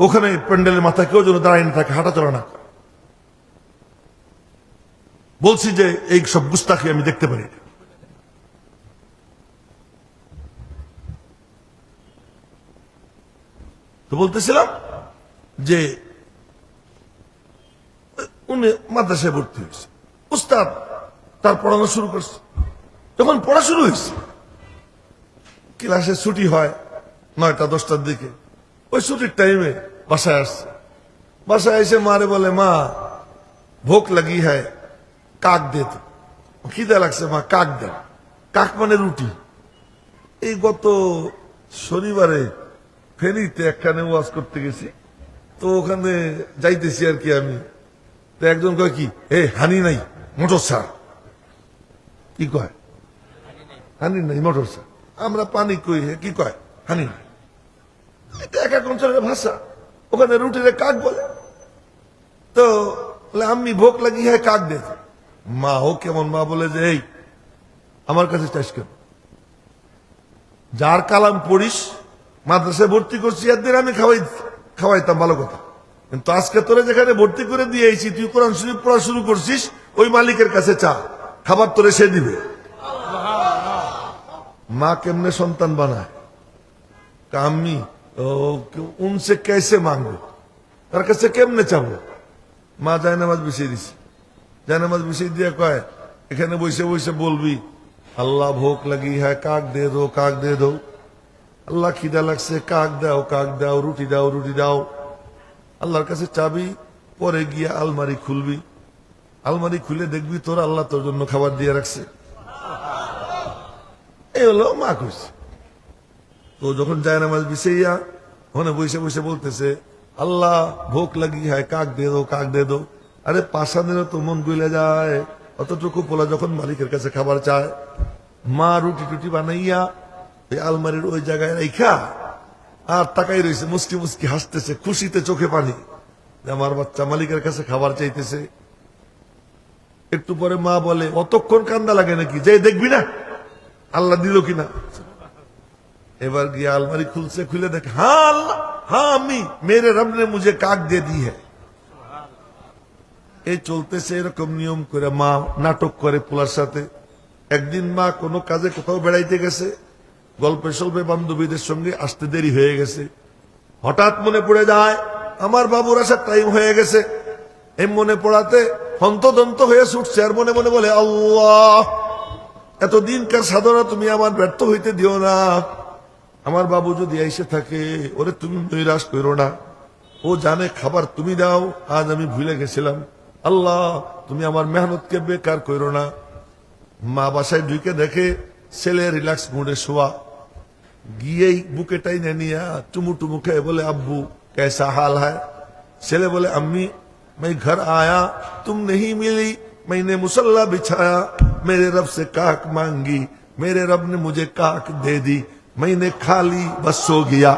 ওখানে প্যান্ডেলের মাথায় কেউ যেন দাঁড়ায় না থাকে, হাঁটা চলা না। বলছি যে এই সব গুস্তাখি আমি দেখতে পারি না। তো বলতেছিলাম যে উনি মাদ্রাসায় ভর্তি হয়েছে, উস্তাদ তার পড়ানো শুরু করছে। যখন পড়া শুরু হয়েছে, ক্লাসে ছুটি হয় 9টা 10টার দিকে। ওই ছুটির টাইমে বাসায় আসছে। বাসায় এসে মারে বলে, মা ভোক লাগি হ্যায়, কাক দে তো। খিদে লাগছে মা, কাক দে। কাক মানে রুটি। এই গত শনিবারে ফেনীতে একখানে ওয়াজ করতে গেছি, তো ওখানে যাইতেছি আর কি আমি। তো একজন কয় কি, হানি নাই মোটর সার, কি কয় হানি নাই মোটর সার, আমরা পানি কই, কি কয় হানি নাই। এটা এক এক অঞ্চলের ভাষা, ওখানে রুটিরে কাক বলে। তো আমি ভোগ লাগি হ্যাঁ কাক দে। মা ও কেমন মা বলে যে এই আমার কাছে চাইস কেন, যার কালাম পড়িস মাদ্রাসায় ভর্তি করছি একদিন আমি খাওয়াইতাম ভালো কথা, কিন্তু আজকে তোরে যেখানে ভর্তি করে দিয়েছি তুই কোরআন শরীফ পড়া শুরু করছিস, ওই মালিকের কাছে চা, খাবার তোরে সে দিবে। মা কেমনে সন্তান বানায়, আমি উনসে कैसे मांगो, তার কাছে কেমনে চাবো। মা জায়নামাজ বিছিয়ে দিছে, জায়নামাজ বিছিয়ে দিয়ে কয় এখানে বসে বসে বলবি আল্লাহ ভোক লাগি হ্যাঁ কাক দে দো, কাক দে দো, আল্লাহ খিদা লাগছে কাক দাও, কাক দাও, রুটি দাও, রুটি দাও। আল্লাহর কাছে চাবি, পরে গিয়ে আলমারি খুলবি, আলমারি খুলে দেখবি তোর আল্লাহ তোর জন্য খাবার দিয়ে রাখছে। এই হলো মা কইছে। তো যখন জায়নামাজ বিছাইয়া ওখানে বসে বসে বলতেছে আল্লাহ ভোক লাগি হ্যাঁ কাক দে দো, কাক দে দো। আরে পাশানেরও তো মন গইলে যায়, অতটুকু পোলা যখন মালিকের কাছে খাবার চায়, মা রুটি টুটি বানাইয়া ওই আলমারির ওই জায়গায় রাইখা আর তাকাই রয়েছে, মুস্কি মুস্কি হাসতেছে, খুশিতে চোখে পানি, আমার বাচ্চা মালিকের কাছে খাবার চাইতেছে। একটু পরে মা বলে অতক্ষণ কান্দা লাগে নাকি, যে দেখবি না আল্লাহ দিল কিনা। এবার গিয়ে আলমারি খুলছে, খুলে দেখ হ্যাঁ আল্লাহ, হ্যাঁ আমি, মেরে রব ने मुझे কাক দে दी है। এই চলতেছে এরকম নিয়ম করে মা নাটক করে পোলার সাথে। একদিন মা কোনো কাজে কোথাও বেড়াইতে গেছে, গল্পে সল্পে বান্ধবীদের সঙ্গে আসতে দেরি হয়ে গেছে, হঠাৎ মনে পড়ে যায় আমার বাবুর আসার টাইম হয়ে গেছে। এই মনে পড়াতে হন্তদন্ত হয়ে ছুটছে, আর মনে মনে বলে আল্লাহ এতদিনকার সাধনা তুমি আমার ব্যর্থ হইতে দিও না, আমার বাবু যদি এসে থাকে ওরে তুমি নৈরাশ করো না, ও জানে খাবার তুমি দাও, আজ আমি ভুলে গেছিলাম, আল্লাহ তুমি আমার মেহনতকে বেকার করো না। মা বাসায় ঢুকে দেখে ছেলে রিল্যাক্স মুডে শোয়া, গিয়েই বুকে টাইনে নিয়ে টুমু টুমু খেয়ে বলে আব্বু कैसा हाल है। ছেলে বলে अम्मी मैं घर आया तुम नहीं मिली, मैंने मुसल्ला बिछाया, मेरे रब से काक मांगी, मेरे रब ने मुझे काक दे दी, मैंने खा ली बस सो गया।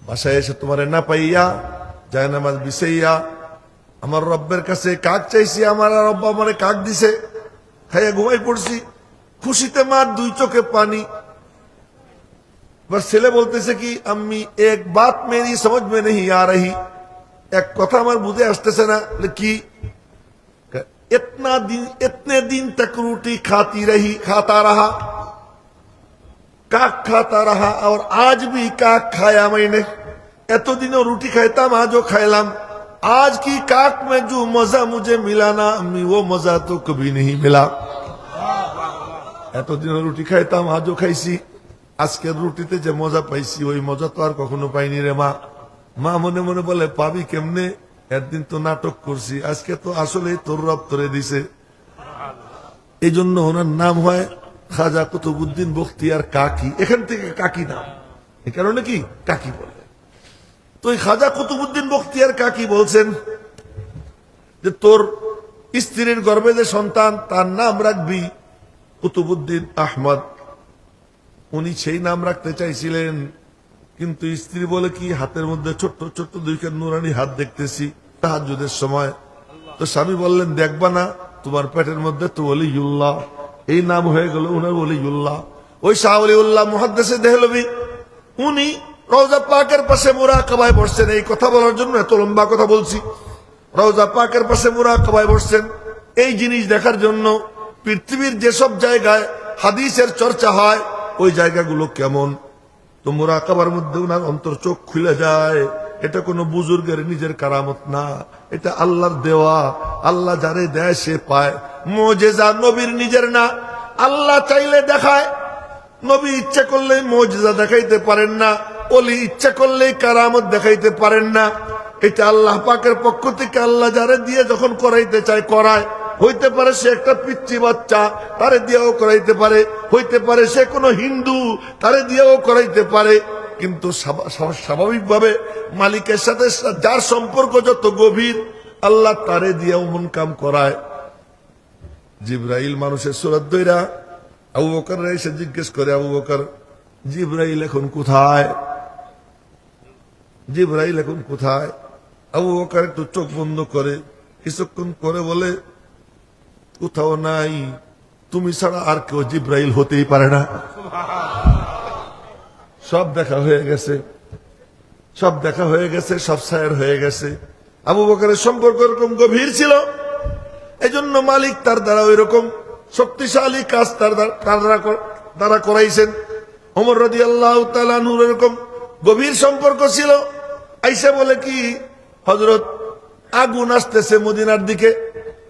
বাসায় এসে তোমারে না পাইয়া জায়নামাজ বিছাইয়া আমার রব্বের কাছে কাক চাইছি, আমার রব্ব আমারে কাক দিছে, খাইয়া ঘুমাই পড়ছি, খুশিতে মার দুই চোখে পানি। बस ছেলে বলতেছে কি अम्मी एक बात मेरी समझ में नहीं आ रही, এক কথা আমার বুঝে আসতেছে না, কি इतने दिन तक रोटी खाती रही, खाता रहा, काक खाता रहा, और आज भी काक खाया मैंने, एतदिनों रोटी खाइताम आजो खाइलाम, आज की काक में जो मजा मुझे मिला ना अम्मी वो मजा तो कभी नहीं मिला। এতদিনও রুটি খাইতাম আজও খাইছি, আজকের রুটিতে যে মজা পাইছি ওই মজা তো আর কখনো পাইনি রে মা। মা মনে মনে বলে পাবি কেমনে, একদিন তো নাটক করছি, আজকে তো আসলে তোর রব তোরে দিছে। এই জন্য ওনার নাম হয় খাজা কুতুবউদ্দিন বখতিয়ার কাকি, এখান থেকে কাকি নাম, এই কারণে কি কাকি বলে। তো এই খাজা কুতুবউদ্দিন বখতিয়ার কাকি বলছেন যে তোর স্ত্রীর গর্ভে যে সন্তান তার নাম রাখবি কুতুবউদ্দিন আহমদ। উনি সেই নাম রাখতে চাইছিলেন, কিন্তু স্ত্রী বলে কি হাতের মধ্যে ছোট্ট ছোট্ট দুইখান নুরানি হাত দেখতেছি তাহাজ্জুদের সময়। তো স্বামী বললেন দেখবা না, তোমার পেটের মধ্যে তো ওলিউল্লাহ, এই নাম হয়ে গেল উনার ওলিউল্লাহ। ওই শাহ ওলিউল্লাহ মুহাদ্দিসে দেহলভী উনি রওজা পাকের পাশে মুরাকাবায় বসছেন। এই কথা বলার জন্য এত লম্বা কথা বলছি। রওজা পাকের পাশে মুরাকাবায় বসছেন এই জিনিস দেখার জন্য পৃথিবীর যেসব জায়গায় হাদিসের চর্চা হয় ওই জায়গাগুলো কেমন। তো মুরাকাবার মধ্যে উনার অন্তর চোখ খুলে যায়। এটা কোনো বুজুর্গের নিজের কারামত না, এটা আল্লাহর দেওয়া। আল্লাহ যারে দেয় সে পায়। মুজিজা নবীর নিজের না, আল্লাহ চাইলে দেখায়। নবী ইচ্ছা করলে মুজিজা দেখাইতে পারেন না, ওলি ইচ্ছা করলে কারামত দেখাইতে পারেন না। এটা আল্লাহ পাকের পক্ষ থেকে আল্লাহ যারে দিয়ে যখন করাইতে চায় করায়। হইতে পারে সে একটা পিচ্চি বাচ্চা, তারে দিয়েও করাইতে পারে, হইতে পারে সে কোনো হিন্দু, তারে দিয়েও করাইতে পারে। কিন্তু স্বাভাবিকভাবে মালিকের সাথে যার সম্পর্ক যত গভীর, আল্লাহ তারে দিয়েও মন কাম করায়। জিবরাইল মানুষের সুরত দইরা আবু বকর এসে জিজ্ঞেস করে, আবু বকর, জিবরাইল এখন কোথায়? জিবরাইল এখন কোথায়? আবু বকর একটু চোখ বন্ধ করে কিছুক্ষণ করে বলে, কোথাও নাই, তুমি ছাড়া আর কেউ জিবরাইল হতেই পারে না। সব দেখা হয়ে গেছে, সব দেখা হয়ে গেছে, সব সায়ের হয়ে গেছে। আবু বকরের সম্পর্ক এরকম গভীর ছিল, এই জন্য মালিক তার দ্বারা ওই রকম শক্তিশালী কাজ তার দ্বারা করাইছেন। ওমর রাদিয়াল্লাহু তাআলা আনহুর এরকম গভীর সম্পর্ক ছিল। আইসা বলে কি, হযরত আগুন আসতেছে মদিনার দিকে,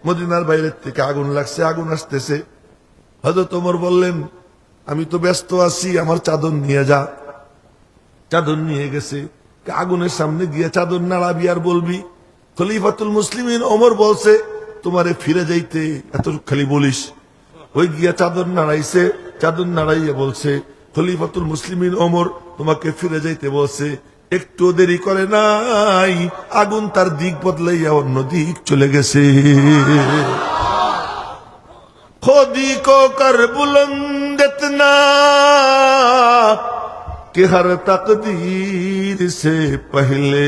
মদিনার বাইরের থেকে আগুন লাগছে, আগুন আসতেছে। হযরত ওমর বললেন, আমি তো ব্যস্ত আছি, আমার চাদর নিয়ে যা। চাদর নিয়ে গেছে, আগুনের সামনে গিয়ে চাদর নাড়াবি আর বলবি, খলিফাতুল মুসলিমিন ওমর বলছে তোমারে ফিরে যাইতে, এত খালি বলিস। ওই গিয়া চাদর নাড়াইছে, চাদর নাড়াইয়া বলছে, খলিফাতুল মুসলিমিন ওমর তোমাকে ফিরে যাইতে বলছে। একটু দেরি করে নাই, আগুন তার দিক বদলাইয়া অন্য দিক চলে গেছে। খোদি কো কর বুলন্দ ইতনা कि हर तकदीर से पहले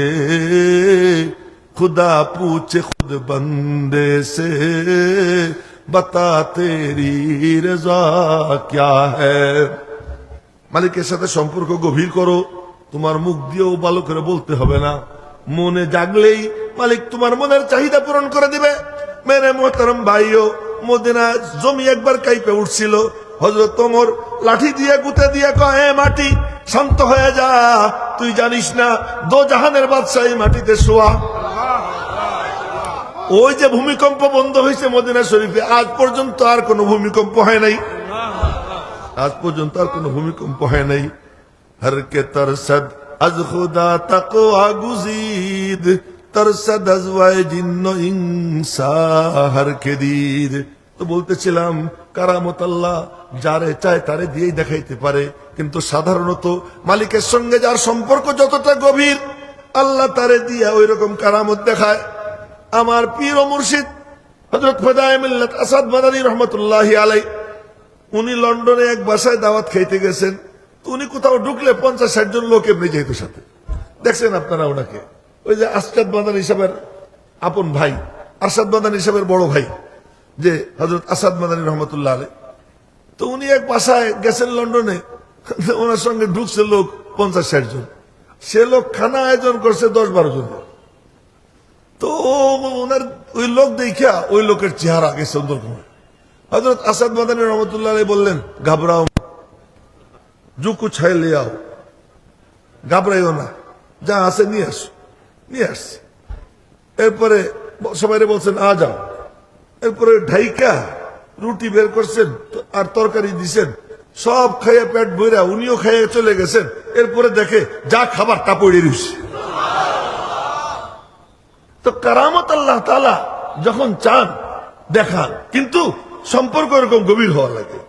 खुदा पूछे खुद बंदे से, बता तेरी रजा क्या है। মালিকের সাথে সম্পর্ক গভীর করো, তোমার মুখ দিয়েও ভালো করে বলতে হবে না, মনে জাগলেই মালিক তোমার মনের চাহিদা পূরণ করে দিবে। মেরে মোহতারম ভাইও, মদিনা জমি একবার কাইপে উঠছিল। হযরত ওমর লাঠি দিয়ে গুঁতে দিয়ে কয়, মাটি শান্ত হয়ে যা, তুই জানিস না দো জাহানের বাদশা এই মাটিতে শোয়া। ওই যে ভূমিকম্প বন্ধ হয়েছে মদিনা শরীফে, আজ পর্যন্ত আর কোনো ভূমিকম্প হয় নাই, আজ পর্যন্ত আর কোনো ভূমিকম্প হয় নাই। হর কে তরসদ আজ খুদা তাকওয়া গুজিদ, তরসদ আজ ওয়াই জিন্ন ইনসা হর কে দীদ। তো বলতেছিলাম, কারামত আল্লাহ যারে চায় তারে দিয়েই দেখাইতে পারে, কিন্তু সাধারণত মালিকের সঙ্গে যার সম্পর্ক যতটা গভীর, আল্লাহ তারে দিয়া ওই রকম কারামত দেখায়। আমার পীর ও মুর্শিদ হযরত ফাদায়ে মিল্লাত আসাদ মাদানী রহমাতুল্লাহি আলাইহি, উনি লন্ডনে এক বাসায় দাওয়াত খাইতে গেছেন। তো উনি কোথাও ঢুকলে 50-60 জন লোক এমনি যেত সাথে। দেখছেন আপনারা ওনাকে, ওই যে আসাদ মাদানী সাহেবের আপন ভাই, আসাদ মাদানী সাহেবের বড় ভাই যে হযরত আসাদ মাদানী রহমাতুল্লাহ আলাইহি। তো উনি এক বাসায় গেছেন লন্ডনে, ওনার সঙ্গে ঢুকছে লোক 50-60 জন। সে লোক খানা আয়োজন করছে 10-12 জন। তো ওনার ওই লোক দেখিয়া ওই লোকের চেহারা গেছে অন্যরকম। হযরত আসাদ মাদানী রহমাতুল্লাহ আলাইহি বললেন, ঘাবড়াও, জু কুছ হ্যায় লে আও, ঘাবড়াইও না, যা আছে নিয়ে আসো। নিয়ে আসছে। এরপরে সবাই বলছেন আ যাও। এরপরে ঢাইকা রুটি বের করছেন আর তরকারি দিছেন, সব খাইয়ে পেট ভরা উনিও খাইয়ে চলে গেছেন। এরপরে দেখে যা খাবার তা পড়ে রয়েছে। তো কারামত আল্লাহ তাআলা যখন চান দেখান, কিন্তু সম্পর্ক এরকম গভীর হওয়া লাগে।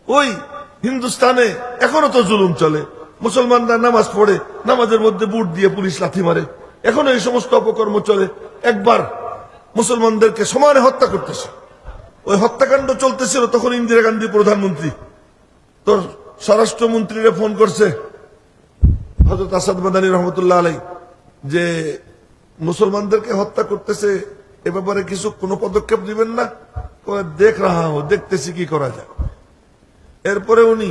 ওই হিন্দুস্তানে এখনো তো জুলুম চলে, মুসলমানরা নামাজ পড়ে, নামাজের মধ্যে বুট দিয়ে পুলিশ লাথি মারে, এখনো এই সমস্ত অপকর্ম চলে। একবার মুসলমানদেরকে সমানে হত্যা করতেছে, ওই হত্যাকাণ্ড চলতেছিল, তখন ইন্দিরা গান্ধী প্রধানমন্ত্রী। তোর স্বরাষ্ট্রমন্ত্রীরা ফোন করছে হযরত আসাদ মাদানী রহমতুল্লাহ আলাইহি, যে মুসলমানদেরকে হত্যা করতেছে, এ ব্যাপারে কোনো পদক্ষেপ দিবেন না? দেখ রাহা হো, দেখতেছি কি করা যায়। এরপরে উনি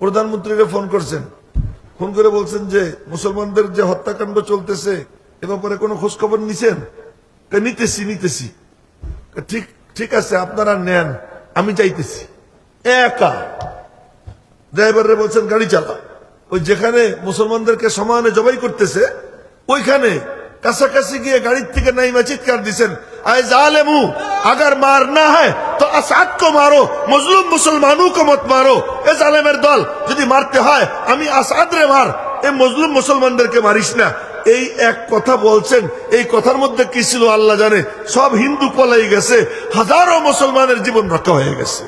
প্রধানমন্ত্রীকে ফোন করছেন, ফোন করে বলছেন যে মুসলমানদের যে হত্যাকাণ্ড চলতেছে এ ব্যাপারে কোনো খোঁজ খবর নিছেন? নিতেছি। ঠিক ঠিক আছে, আপনারা নেন, আমি যাইতেছি। একা ড্রাইভারে বলছেন গাড়ি চালা। ওই যেখানে মুসলমানদেরকে সমানে জবাই করতেছে ওইখানে কাছাকাছি গিয়ে গাড়ির থেকে নাইমা চিৎকার দিচ্ছেন, আয় জালেমু, अगर मारना है तो আসাদ को मारो, মজলুম মুসলমানও को मत मारो। এ জালেমের দল, যদি মারতে হয় আমি আসাদ রে মার, এই মজলুম মুসলমানদেরকে মারিস না। এই এক কথা বলছেন, এই কথার মধ্যে কি ছিল আল্লাহ জানে। সব হিন্দু পলাই গেছে, হাজারো মুসলমানের জীবন রক্ষা হয়ে গেছে।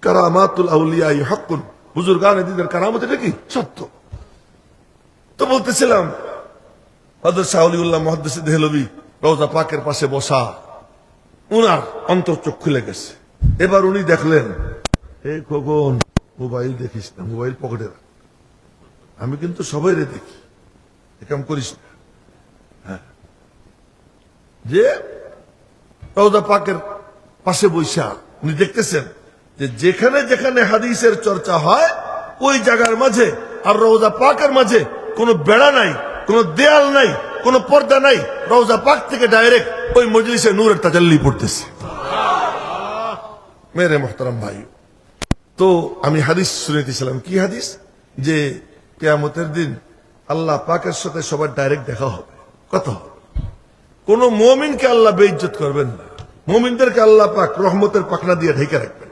কারামাতুল আউলিয়া হাক্কুন, বুজুর্গানে দিনের কারামত, এটা কি সত্য। তো বলতেছিলাম হযরত শাহ ওলিউল্লাহ মুহাদ্দিস দেহলভী রওজা পাকের পাশে বসা, উনার অন্তর চোখ খুলে গেছে। এবার উনি দেখলেন, এই খোকন মোবাইল দেখিস না, মোবাইল পকেটে রাখ। আমি কিন্তু সবাই দেখি, এরকম করিস না। হ্যাঁ, যে রওজা পাকের পাশে বৈশা উনি দেখতেছেন যে যেখানে যেখানে হাদিসের চর্চা হয় ওই জায়গার মাঝে আর রওজা পাকের মাঝে কোনো বেড়া নাই, কোনো দেয়াল নাই, কোনো পর্দা নাই। রওজা পাক থেকে ডাইরেক্ট ওই মজলিসে নূরের তাজাল্লি পড়তেছে। মেরে মোহতারাম ভাই, তো আমি হাদিস শুনেছিলাম। কি হাদিস? যে কিয়ামতের দিন আল্লাহ পাকের সাথে সবার ডাইরেক্ট দেখা হবে, কথা হবে। কোন মুমিনকে আল্লাহ বেইজ্জত করবেন না, মুমিনদেরকে আল্লাহ পাক রহমতের পাখনা দিয়ে ঢেকে রাখবেন।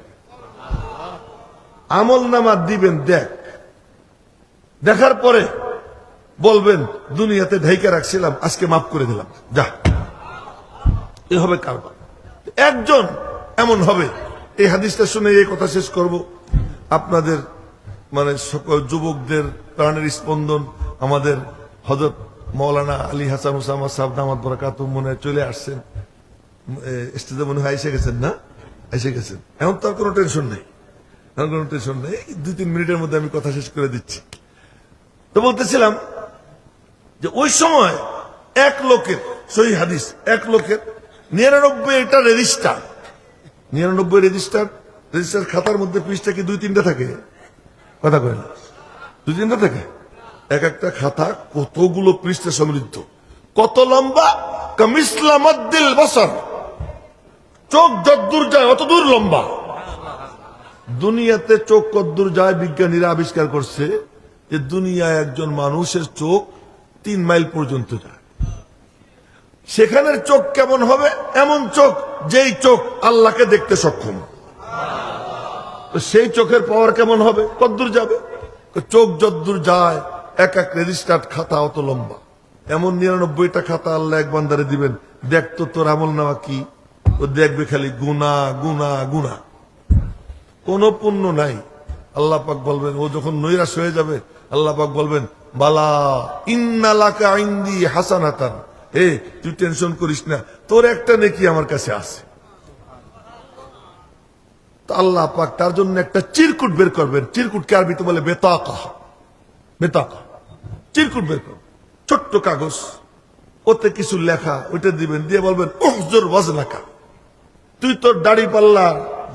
আমল নামা দিবেন, দেখার পরে বলবেন দুনিয়াতে ঢেকে রাখছিলাম, আজকে মাফ করে দিলাম, যা। এ হবে কারবার। একজন এমন হবে। এই হাদিসটা শুনে এই কথা শেষ করব। আপনাদের মানে সকল যুবকদের প্রাণের স্পন্দন আমাদের হযরত মাওলানা আলী হাসান ওসামা সাহেব দামাত বরকাতুহু মনে চলে আসছেন, স্টেজে মনে হয় এসে গেছেন না? এসে গেছেন। এখন তো আর কোনো টেনশন নেই, এখন কোনো টেনশন নেই। 2-3 মিনিটের মধ্যে আমি কথা শেষ করে দিচ্ছি। তো বলতেছিলাম যে ওই সময় এক লোকের, সহিহ হাদিস, এক লোকের 99টা রেজিস্টার, 99 রেজিস্টার খাতার মধ্যে পৃষ্ঠা কি 2-3টা থাকে? কথা কয় না, 2-3টা থাকে। এক একটা খাতা কতগুলো পৃষ্ঠা সমৃদ্ধ, কত লম্বা, কামিসলামাদ্দিল বসর, চোখ যদ্দূর যায় অতদূর লম্বা। দুনিয়াতে চোখ কদ্দূর যায় বিজ্ঞানীরা আবিষ্কার করছে যে দুনিয়ায় একজন মানুষের চোখ 3 মাইল পর্যন্ত যায়। সেখানের চোখ কেমন হবে? এমন চোখ যেই চোখ আল্লাহকে দেখতে সক্ষম। তো সেই চোখের পাওয়ার কেমন হবে? কদ্দূর যাবে? চোখ যদ্দূর যায়, এক এক রেজিস্টার্ড খাতা অত লম্বা। এমন 99টা খাতা আল্লাহ এক বান্দারে দিবেন, দেখতো তোর আমল নামা কি। ও দেখবে খালি গুনাহ গুনাহ গুনাহ, কোন পুণ্য নাই। আল্লাহ পাক বলবেন, ও যখন নৈরাশ হয়ে যাবে আল্লাহ পাক বলবেন, বালা ইন্না লাকা ইনদি হাসানাতান, হে তুই টেনশন করিস না, তোর একটা নেকি আমার কাছে আছে। তো আল্লাহ পাক তার জন্য একটা চিরকুট বের করবেন। চিরকুটকে আরবিতে বলে বেতাকা, বেতাকা। চিরকুট বের করবেন, ছোট্ট কাগজ, ওতে কিছু লেখা, ওইটা দিবেন, দিয়ে বলবেন উহজুর ওয়াজনাকা, তুই তোর দাড়ি পাল্লা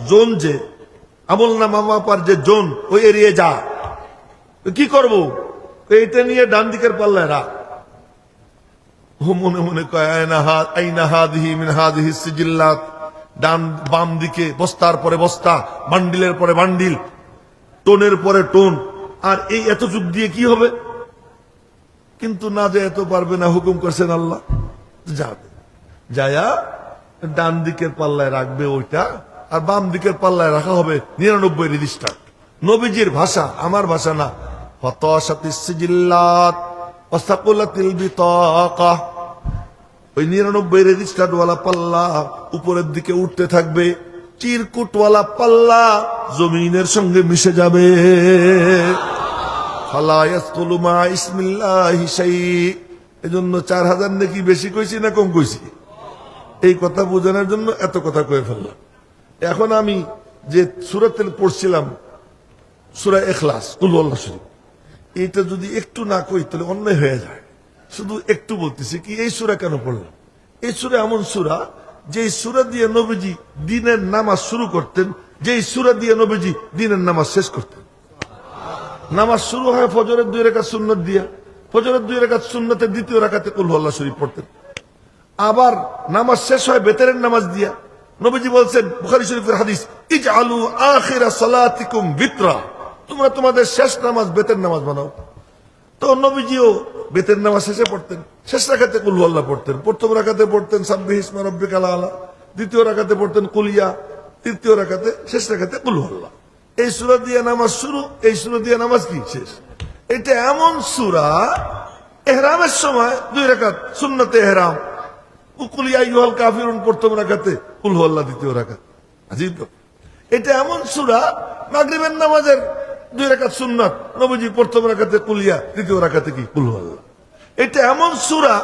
জোন, যে আমল না মামা পার যে জোন, ওই এরিয়ে যা। কি করব? এইটা নিয়ে ডান দিকের পাল্লায় রাখ। ও মনে মনে কয় আইনা হাদিহি মিন হাদিহি সিজিল্লাত, ডান বাম দিকে বস্তার পরে বস্তা, বান্ডিলের পরে বান্ডিল, টোনের পরে টোন। আর এই এত যুগ দিয়ে কি হবে? কিন্তু না, যে এত পারবে না, হুকুম করছেন আল্লাহ, যাবে। যায়া ডান দিকের পাল্লায় রাখবে ওইটা, আর বাম দিকের পাল্লায় রাখা হবে 99 রেজিস্টার। নবীজির ভাষা, আমার ভাষা না। ফাতাশাতিস সিজিল্লাত ওয়াসাকুলাতিল বিতাকা, ওই 99 রেজিস্টার ওয়ালা পাল্লা উপরের দিকে উঠতে থাকবে, চিরকুটওয়ালা পাল্লা জমিনের সঙ্গে মিশে যাবে। ফালা ইয়াসকুলু মা ইসমিল্লাহি শাই। এজন্য 4000 নাকি বেশি কইছি না কম কইছি? এই কথা বোঝানোর জন্য এত কথা কয়ে ফেললাম। এখন আমি যে সূরাতে পড়ছিলাম, সূরা ইখলাস, কুল আল্লাহ শরীফ, এটা যদি একটু না কই তাহলে অন্যায় হয়ে যায়। শুধু একটু বলতেছি কি, এই সূরা কেন পড়লাম? এই সূরা এমন সূরা, যে সূরা দিয়ে নবীজি দিনের নামাজ শুরু করতেন, যে সূরা দিয়ে নবীজি দিনের নামাজ শেষ করতেন। নামাজ শুরু হয় ফজরের 2 রাকাত সুন্নাত দিয়া, ফজরের 2 রাকাত সুন্নাতের দ্বিতীয় রাকাতে কুল আল্লাহ শরীফ পড়তেন। আবার নামাজ শেষ হয় বেতেরের নামাজ দিয়া। নবীজি বলছেন, বুখারী শরীফের হাদিস, ইজআলু আখিরা সালাতিকুম বিতরা, তোমরা তোমাদের শেষ নামাজ বেতের নামাজ বানাও। তো নবীজিও বেতের নামাজ শেষে পড়তেন, শেষ রাকাতে কুল আল্লাহ পড়তেন, প্রথম রাকাতে পড়তেন সাব্বিহ ইসমা রাব্বিকাল আলা, দ্বিতীয় রাকাতে পড়তেন কুলিয়া, তৃতীয় রাকাতে, শেষ রাকাতে কুল আল্লাহ। এই সূরা দিয়ে নামাজ শুরু, এই সূরা দিয়ে নামাজ কি শেষ। এটা এমন সূরা, ইহরামের সময় 2 রাকাত সুন্নতে ইহরাম, কুল ইয়া আইয়ুহাল কাফিরুন প্রথম রাকাতে, কুল হুয়াল্লাহ দ্বিতীয় রাকাত। আজীব। এটা এমন সূরা, মাগরিবের নামাজের 2 রাকাত সুন্নাত, নবীজি প্রথম রাকাতে কুল ইয়া, দ্বিতীয় রাকাতে কি কুল হুয়াল্লাহ। এটা এমন সূরা,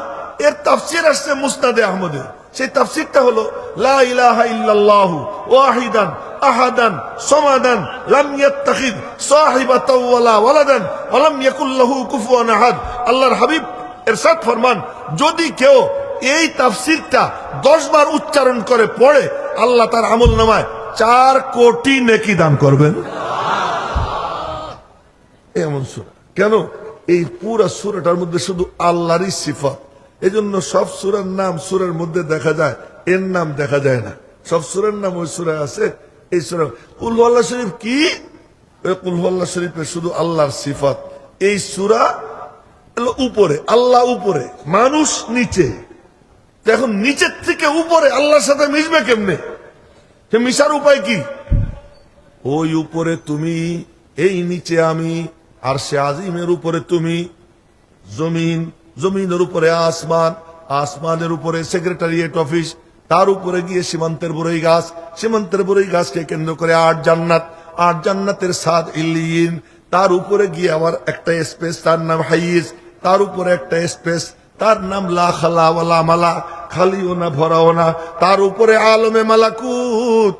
এর তাফসীর আসছে মুসনাদে আহমদে। সেই তাফসীরটা হলো লা ইলাহা ইল্লাল্লাহু ওয়াহিদান আহাদান সামাদান লাম ইয়াত্তাখিদ সাহিবাতাও ওয়ালা ওয়ালাদান ওয়া লাম ইয়াকুল লাহু কুফুয়ান আহাদ। আল্লাহর হাবিব ইরশাদ ফরমান, যদি কেউ এই তাফসীরটা 10 বার উচ্চারণ করে পড়ে, আল্লাহ তার আমলনামায় 4 কোটি নেকি দান করবেন। এমন সূরা। কেন? এই পুরা সূরাটার মধ্যে শুধু আল্লাহরই সিফাত। এজন্য সব সূরার নাম সূরার মধ্যে দেখা যায়, এর নাম দেখা যায় না। সব সূরার নাম ওই সূরায় আছে। এই সূরা কুল হুয়াল্লাহ শরীফ কি? কুল হুয়াল্লাহ শরীফে শুধু আল্লাহর সিফাত। এই সূরা উপরে, আল্লাহ উপরে, মানুষ নিচে। এখন নিচের থেকে উপরে আল্লাহর সাথে মিশবে কেমনে? সে মিশার উপায় কি? ওই উপরে তুমি, এই নিচে আমি, আর সে আজিমের উপরে তুমি, জমিন, জমিনের উপরে আসমান, আসমানের উপরে সেক্রেটারিয়েট অফিস, তার উপরে গিয়ে সীমান্তের বড়ই গাছ, সীমান্তের বড়ই গাছকে কেন্দ্র করে 8 জান্নাত, 8 জান্নাতের 7 ইল্লিয়িন, তার উপরে গিয়ে আবার একটা স্পেস, তার নাম হাইজ, তার উপরে একটা স্পেস, তার নাম লা খালা ওয়ালা মালা, খালিও না ভরাও না, তার উপরে আলমে মালাকুত,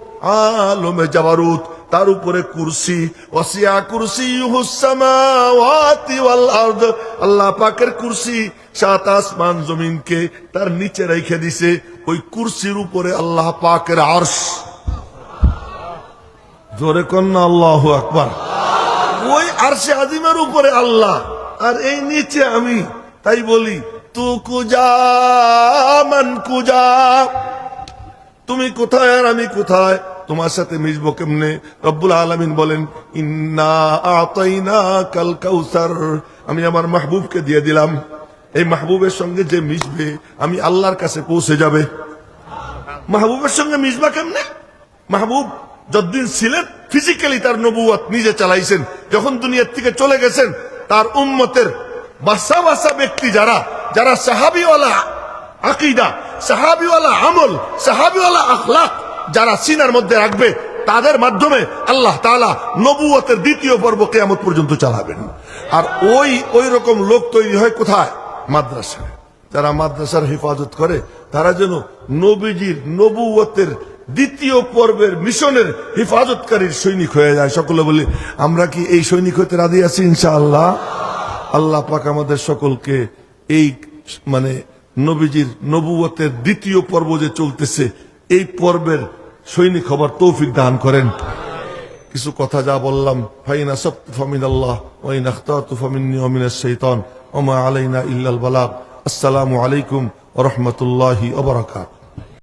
আলমে জাবারুত, তার উপরে কুরসি, ওয়াসিয়া কুরসিয়ুহুস সামাওয়াতি ওয়াল আরদ। আল্লাহ পাকের কুরসি 7 আসমান জমিনকে তার নিচে রেখে দিছে। ওই কুরসির উপরে আল্লাহ পাকের আরশ। জোরে কন্না আল্লাহু আকবার। ওই আরশে আজিমের উপরে আল্লাহ, আর এই নিচে আমি। তাই বলি, তু কুজা মান কুজা, তুমি কোথায় আর আমি কোথায়, তোমার সাথে মিশবো কেমনে? রব্বুল আলামিন বলেন, ইন্না আতাইনাকাল কাউসার, আমি আমার মাহবুবকে দিয়ে দিলাম। এই মাহবুবের সঙ্গে যে মিশবে, আমি আল্লাহর কাছে পৌঁছে যাবে। মাহবুবের সঙ্গে মিশবা কেমনে? মাহবুব যতদিন ছিলেন ফিজিক্যালি তার নবুয়ত নিজে চালাইছেন। যখন দুনিয়ার থেকে চলে গেছেন, তার উম্মতের বাসা বাসা ব্যক্তি যারা, যারা সাহাবীওয়ালা আকীদা, সাহাবীওয়ালা আমল, সাহাবীওয়ালা আখলাক যারা সিনার মধ্যে রাখবে, তাদের মাধ্যমে আল্লাহ তাআলা নবুয়তের 2য় পর্ব কিয়ামত পর্যন্ত চালাবেন। আর ওই রকম লোক তৈরি হয় কোথায়? মাদ্রাসায়। যারা মাদ্রাসার হেফাজত করে, তারা যেন নবীজির নবুয়তের 2য় পর্বের মিশনের হেফাজতকারীর সৈনিক হয়ে যায়। সকলে বলি, আমরা কি এই সৈনিক হতে রাজি আছি? ইনশাআল্লাহ। আল্লাহ পাক আমাদের সকলকে এই নবীজির নবুয়তের 2য় পর্ব যে চলতেছে, এই পর্বের সৈনিক হবার তৌফিক দান করেন। কিছু কথা যা বললাম, ফাইন আসাবতু ফামিনাল্লাহ ওয়া ইন আখতাতু ফামিন্নী ওয়া মিনাশ শাইতান ওয়া মা আলাইনা ইল্লাল বালাগ। আসসালামু আলাইকুম ওয়া রাহমাতুল্লাহি ওয়া বারাকাতুহু।